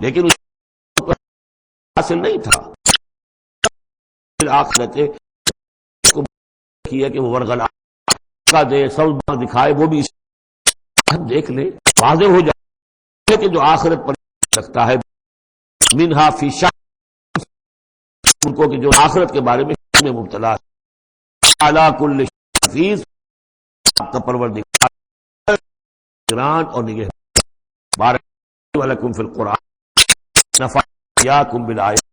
Speaker 1: لیکن حاصل نہیں تھا آخرت کو کیا کہ وہ ورغلا کا دے سب دکھائے، وہ بھی دیکھ لے واضح ہو جائے، لیکن جو آخرت پر رکھتا ہے منہا فی شک ان کو کہ جو آخرت کے بارے میں مبتلا علی کل حفیظ، آپ کا پروردگار گران اور نگہبان، بارک لکم فی القرآن نفعکم بالآیات